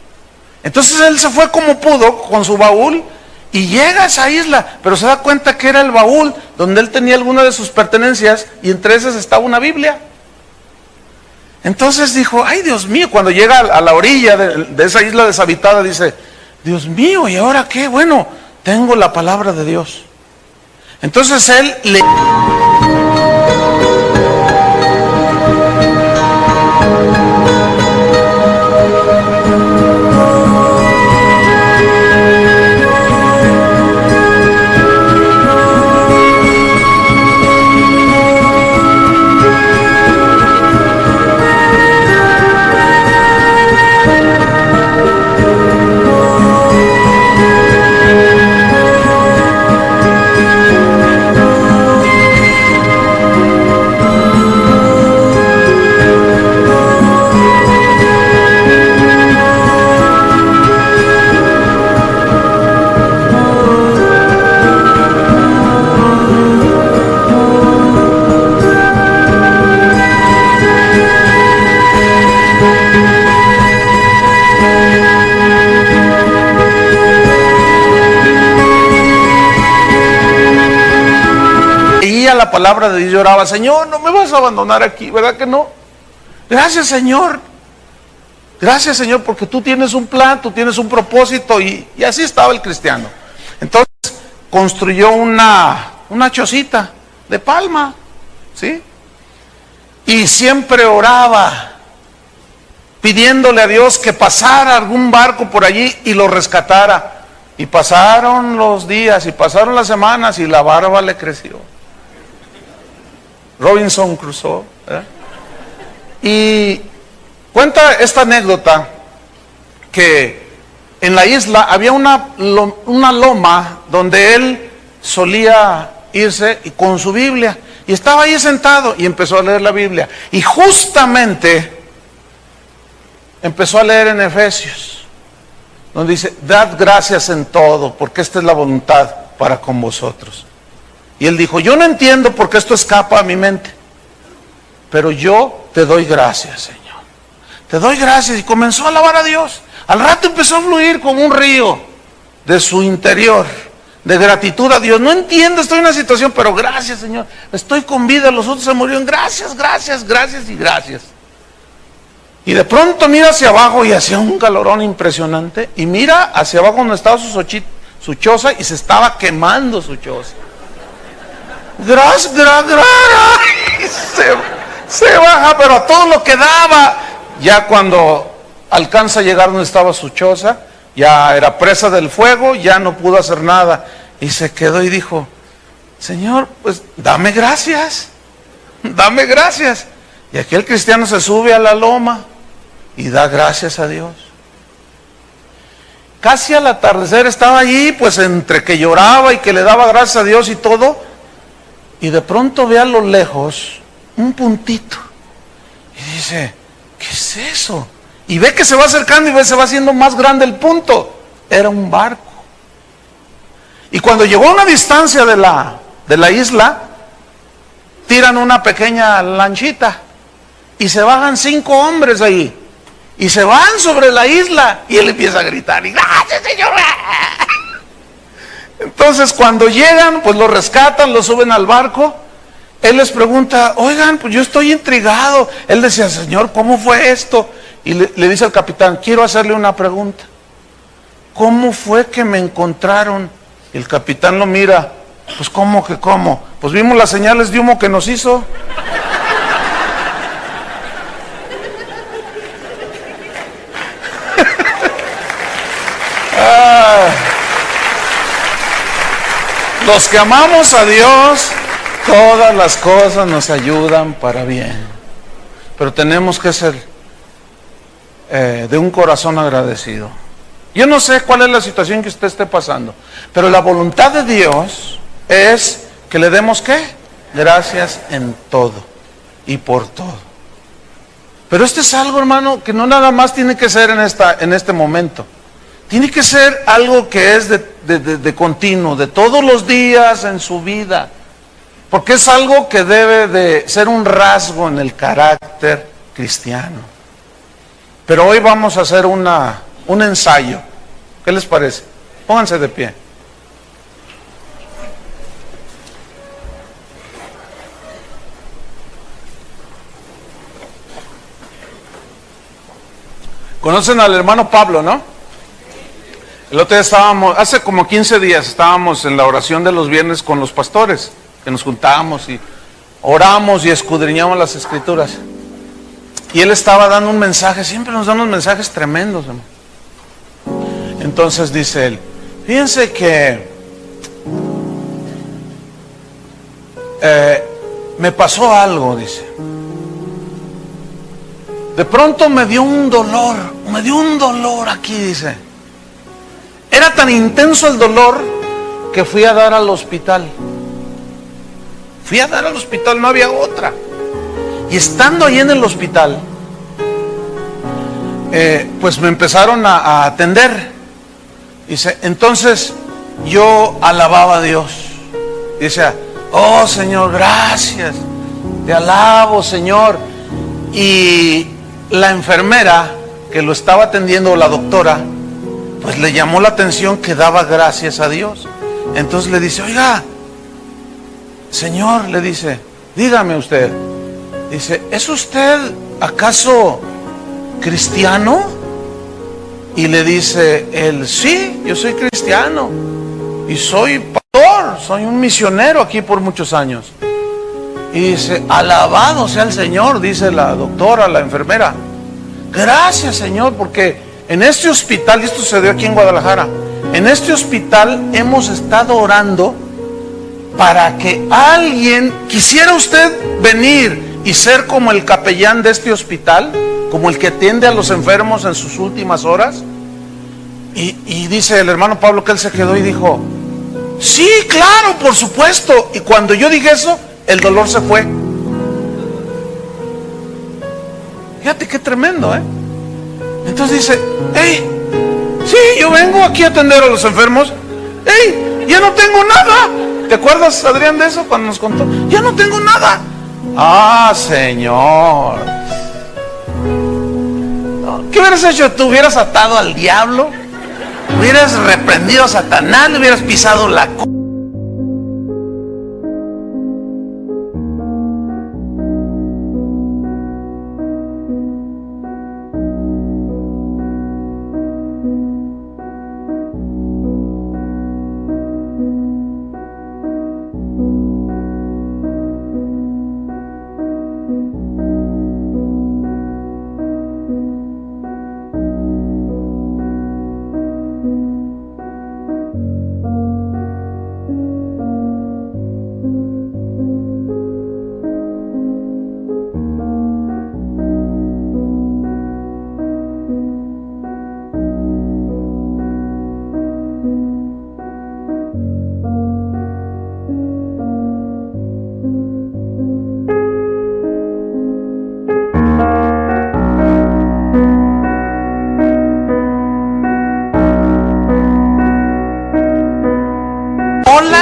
Entonces él se fue como pudo con su baúl y llega a esa isla, pero se da cuenta que era el baúl donde él tenía alguna de sus pertenencias, y entre esas estaba una Biblia. Entonces dijo, ay Dios mío, cuando llega a la orilla de esa isla deshabitada, dice, Dios mío, ¿y ahora qué? Bueno, tengo la palabra de Dios. Entonces él le... la palabra de Dios, lloraba, Señor, no me vas a abandonar aquí, ¿verdad que no? Gracias, Señor, porque tú tienes un plan, tú tienes un propósito. Y así estaba el cristiano. Entonces construyó una chocita de palma, ¿sí? Y siempre oraba, pidiéndole a Dios que pasara algún barco por allí y lo rescatara. Y pasaron los días y pasaron las semanas y la barba le creció. Robinson Crusoe, ¿eh? Y cuenta esta anécdota que en la isla había una loma donde él solía irse y con su Biblia, y estaba ahí sentado y empezó a leer la Biblia, y justamente empezó a leer en Efesios, donde dice, dad gracias en todo, porque esta es la voluntad para con vosotros. Y él dijo, yo no entiendo por qué esto escapa a mi mente, pero yo te doy gracias, Señor. Te doy gracias. Y comenzó a alabar a Dios. Al rato empezó a fluir como un río de su interior, de gratitud a Dios. No entiendo, estoy en una situación, pero gracias, Señor. Estoy con vida, los otros se murieron. Gracias, gracias, gracias y gracias. Y de pronto mira hacia abajo y hacía un calorón impresionante. Y mira hacia abajo donde estaba su choza, y se estaba quemando su choza. Se baja, pero a todo lo que daba. Ya cuando alcanza a llegar donde estaba su choza, ya era presa del fuego, ya no pudo hacer nada. Y se quedó y dijo, Señor, pues dame gracias, dame gracias. Y aquel cristiano se sube a la loma y da gracias a Dios. Casi al atardecer estaba allí, pues entre que lloraba y que le daba gracias a Dios y todo. Y de pronto ve a lo lejos un puntito y dice, ¿qué es eso? y ve que se va acercando y ve que se va haciendo más grande el punto. Era un barco. Y cuando llegó a una distancia de la isla, tiran una pequeña lanchita y se bajan 5 hombres ahí y se van sobre la isla y él empieza a gritar y ¡gracias, Señor! Entonces cuando llegan, pues lo rescatan, lo suben al barco. Él les pregunta, oigan, pues yo estoy intrigado. Él decía, Señor, ¿cómo fue esto? Y le dice al capitán, quiero hacerle una pregunta. ¿Cómo fue que me encontraron? Y el capitán lo mira, pues ¿cómo que cómo? Pues vimos las señales de humo que nos hizo. Los que amamos a Dios, todas las cosas nos ayudan para bien. Pero tenemos que ser de un corazón agradecido. Yo no sé cuál es la situación que usted esté pasando, pero la voluntad de Dios es que le demos ¿qué? Gracias en todo y por todo. Pero esto es algo, hermano, que no nada más tiene que ser en este momento. Tiene que ser algo que es de continuo, de todos los días en su vida. Porque es algo que debe de ser un rasgo en el carácter cristiano. Pero hoy vamos a hacer un ensayo. ¿Qué les parece? Pónganse de pie. ¿Conocen al hermano Pablo, no? El otro día hace como 15 días estábamos en la oración de los viernes con los pastores, que nos juntábamos y oramos y escudriñamos las escrituras. Y él estaba dando un mensaje, siempre nos dan unos mensajes tremendos, hermano. Entonces dice él, fíjense que me pasó algo, dice. De pronto me dio un dolor aquí, dice. Era tan intenso el dolor que fui a dar al hospital. No había otra. Y estando ahí en el hospital, pues me empezaron a atender. Dice, entonces yo alababa a Dios. Dice, oh Señor, gracias. Te alabo, Señor. Y la enfermera que lo estaba atendiendo, la doctora, pues le llamó la atención que daba gracias a Dios. Entonces le dice, oiga, Señor, le dice, dígame usted. Dice, ¿es usted acaso cristiano? Y le dice él, sí, yo soy cristiano y soy pastor, soy un misionero aquí por muchos años. Y dice, alabado sea el Señor, dice la doctora, la enfermera. Gracias, Señor, porque en este hospital, y esto sucedió aquí en Guadalajara, en este hospital hemos estado orando para que alguien, quisiera usted venir y ser como el capellán de este hospital, como el que atiende a los enfermos en sus últimas horas. Y dice el hermano Pablo que él se quedó y dijo, sí, claro, por supuesto. Y cuando yo dije eso, el dolor se fue. Fíjate qué tremendo, ¿eh? Entonces dice, hey, sí, yo vengo aquí a atender a los enfermos. Hey, ya no tengo nada. ¿Te acuerdas, Adrián, de eso cuando nos contó? Ya no tengo nada. Ah, Señor. ¿Qué hubieras hecho? ¿Tú hubieras atado al diablo? ¿Hubieras reprendido a Satanás? ¿Le hubieras pisado la cola?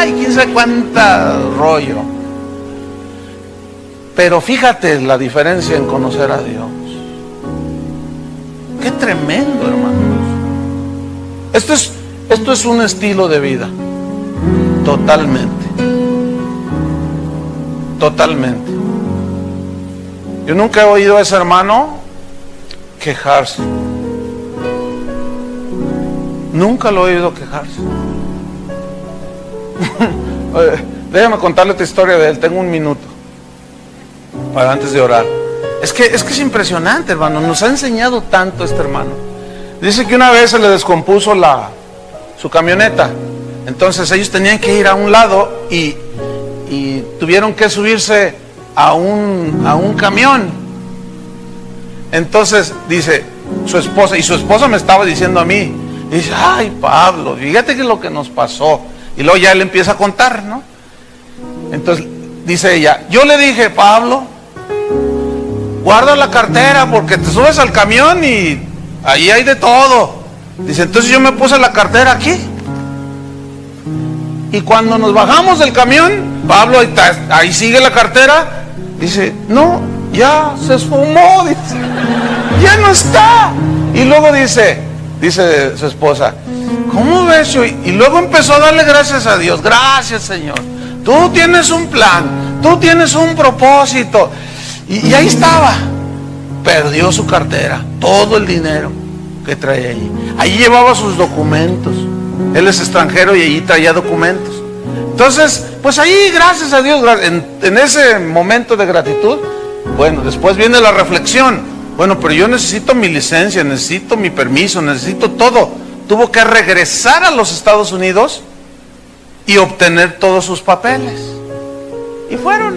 y quién sabe cuánta rollo. Pero fíjate la diferencia en conocer a Dios. Qué tremendo, hermanos. Esto es un estilo de vida. Totalmente. Totalmente. Yo nunca he oído a ese hermano quejarse. Nunca lo he oído quejarse. Déjame contarle esta historia de él. Tengo un minuto para antes de orar. Es que es impresionante, hermano. Nos ha enseñado tanto este hermano. Dice que una vez se le descompuso su camioneta. Entonces ellos tenían que ir a un lado y tuvieron que subirse a un camión. Entonces dice su esposa me estaba diciendo a mí, dice, ay Pablo, fíjate que lo que nos pasó. Y luego ya él empieza a contar, ¿no? Entonces dice ella, yo le dije, Pablo, guarda la cartera porque te subes al camión y ahí hay de todo. Dice, entonces yo me puse la cartera aquí. Y cuando nos bajamos del camión, Pablo, ahí sigue la cartera. Dice, no, ya se esfumó, dice, ya no está. Y luego dice su esposa, ¿cómo ves? Y luego empezó a darle gracias a Dios. Gracias, Señor. Tú tienes un plan, tú tienes un propósito. Y ahí estaba. Perdió su cartera, todo el dinero que traía allí. Allí llevaba sus documentos. Él es extranjero y allí traía documentos. Entonces, pues ahí, gracias a Dios, en ese momento de gratitud, bueno, después viene la reflexión. Bueno, pero yo necesito mi licencia, necesito mi permiso, necesito todo. Tuvo que regresar a los Estados Unidos y obtener todos sus papeles. Y fueron.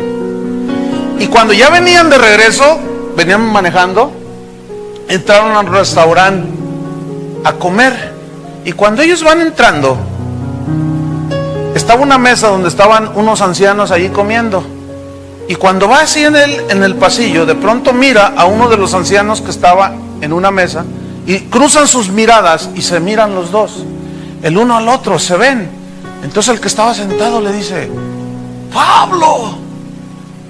Y cuando ya venían de regreso, venían manejando, entraron a un restaurante a comer. Y cuando ellos van entrando, estaba una mesa donde estaban unos ancianos allí comiendo. Y cuando va así en el pasillo, de pronto mira a uno de los ancianos que estaba en una mesa y cruzan sus miradas y se miran los dos, el uno al otro, se ven. Entonces el que estaba sentado le dice, Pablo.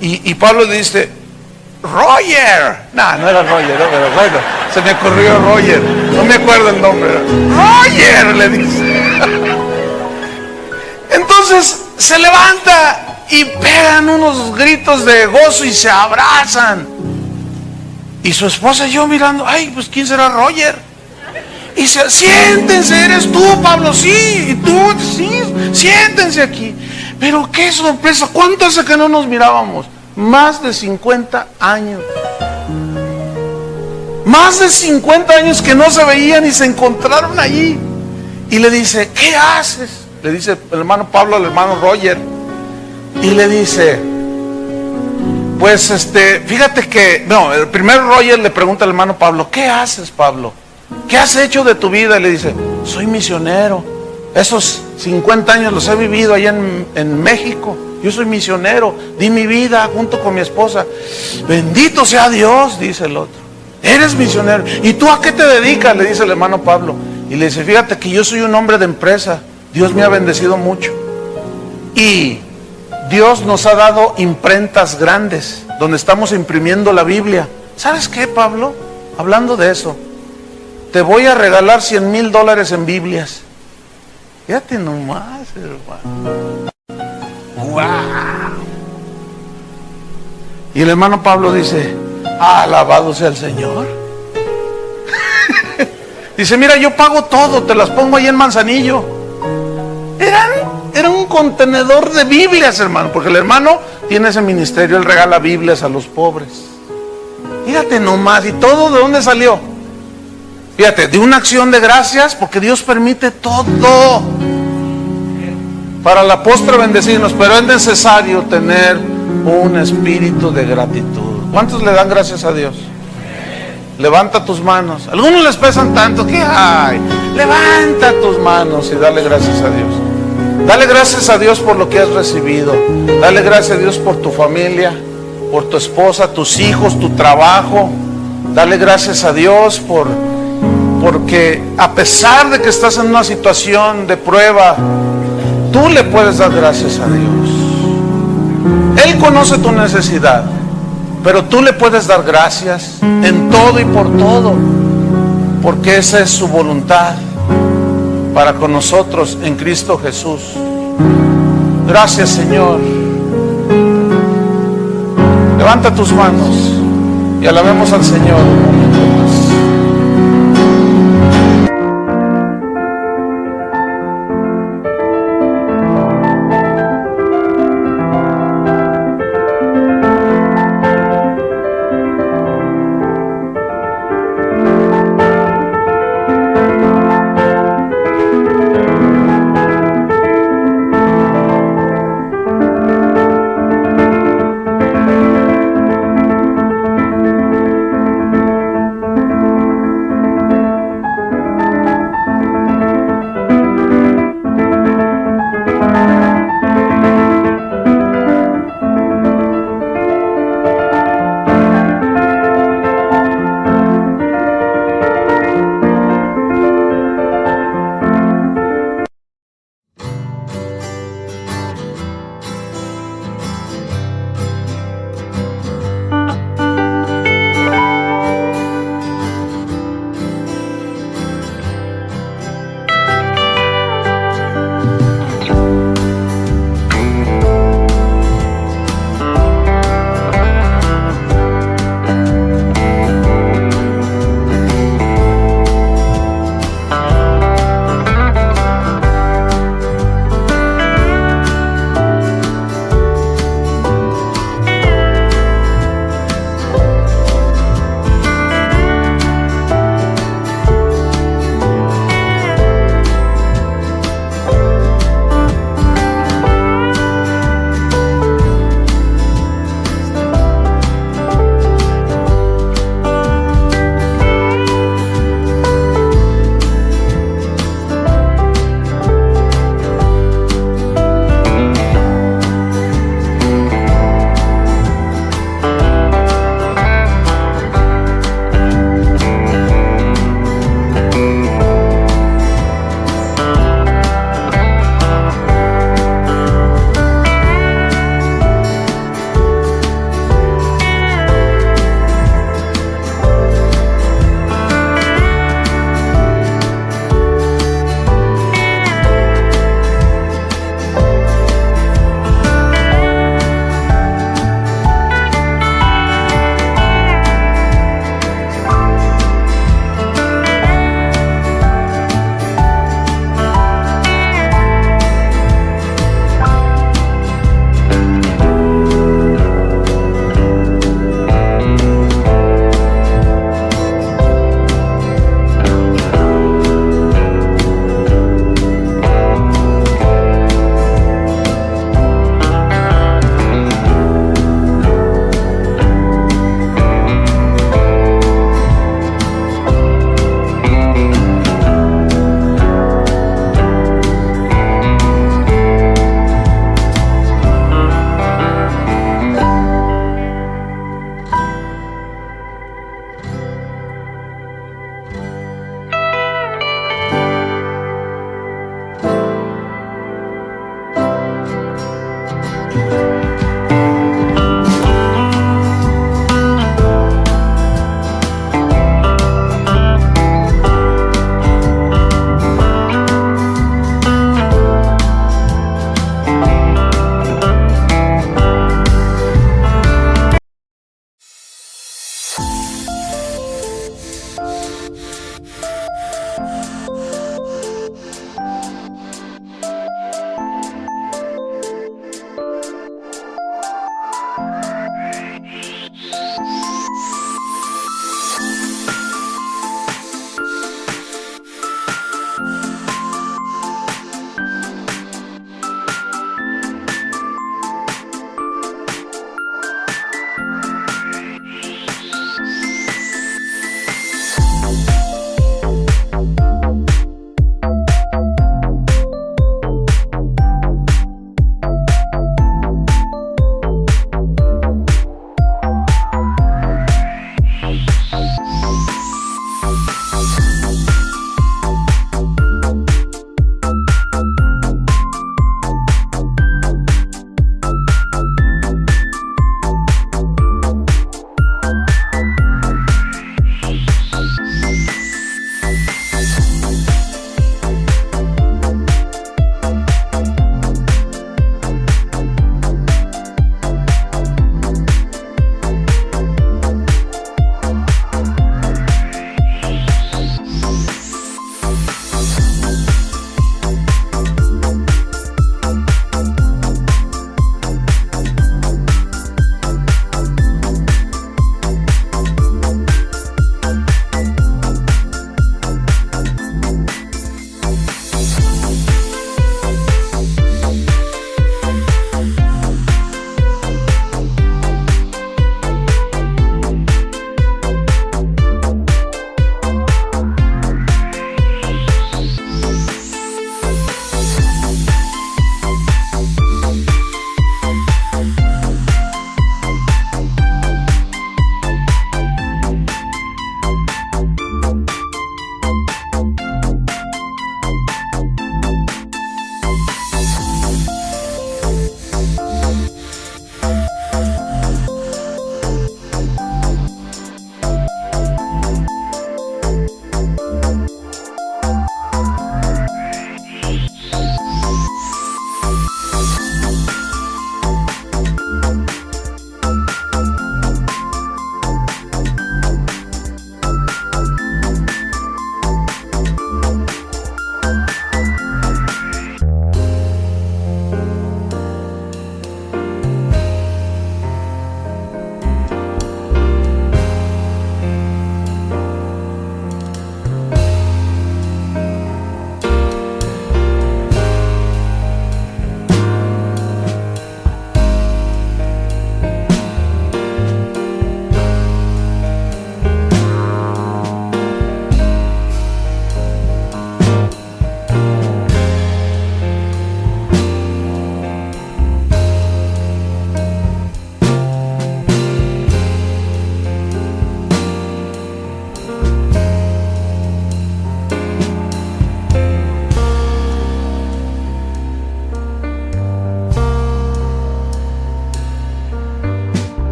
Y Pablo le dice, Roger. No era Roger, pero bueno, se me ocurrió Roger, no me acuerdo el nombre. Roger, le dice. Entonces se levanta y pegan unos gritos de gozo y se abrazan. Y su esposa y yo mirando, ay, pues ¿quién será Roger? Y dice, siéntense, eres tú, Pablo, sí, y tú, sí, siéntense aquí. Pero qué sorpresa, ¿cuánto hace que no nos mirábamos? Más de 50 años. Más de 50 años que no se veían y se encontraron allí. Y le dice, ¿qué haces? Le dice el hermano Pablo al hermano Roger. Y le dice, pues fíjate que, no, el primer Roger le pregunta al hermano Pablo, ¿qué haces, Pablo? ¿Qué has hecho de tu vida? Y le dice, soy misionero. Esos 50 años los he vivido allá en México. Yo soy misionero, di mi vida junto con mi esposa. Bendito sea Dios, dice el otro. Eres misionero. ¿Y tú a qué te dedicas? Le dice el hermano Pablo. Y le dice, fíjate que yo soy un hombre de empresa. Dios me ha bendecido mucho. Y Dios nos ha dado imprentas grandes, donde estamos imprimiendo la Biblia. ¿Sabes qué, Pablo? Hablando de eso, te voy a regalar $100,000 en Biblias. Fíjate nomás, hermano. ¡Wow! Y el hermano Pablo dice, alabado sea el Señor. Dice, mira, yo pago todo, te las pongo ahí en Manzanillo. Era un contenedor de Biblias, hermano, porque el hermano tiene ese ministerio, él regala Biblias a los pobres. Fíjate nomás, ¿y todo de dónde salió? Fíjate, de una acción de gracias, porque Dios permite todo para la postre bendecirnos, pero es necesario tener un espíritu de gratitud. ¿Cuántos le dan gracias a Dios? Levanta tus manos. Algunos les pesan tanto, ¿qué hay? Levanta tus manos y dale gracias a Dios. Dale gracias a Dios por lo que has recibido. Dale gracias a Dios por tu familia, por tu esposa, tus hijos, tu trabajo. Dale gracias a Dios porque a pesar de que estás en una situación de prueba, tú le puedes dar gracias a Dios. Él conoce tu necesidad, pero tú le puedes dar gracias en todo y por todo, porque esa es su voluntad para con nosotros en Cristo Jesús. Gracias, Señor. Levanta tus manos y alabemos al Señor.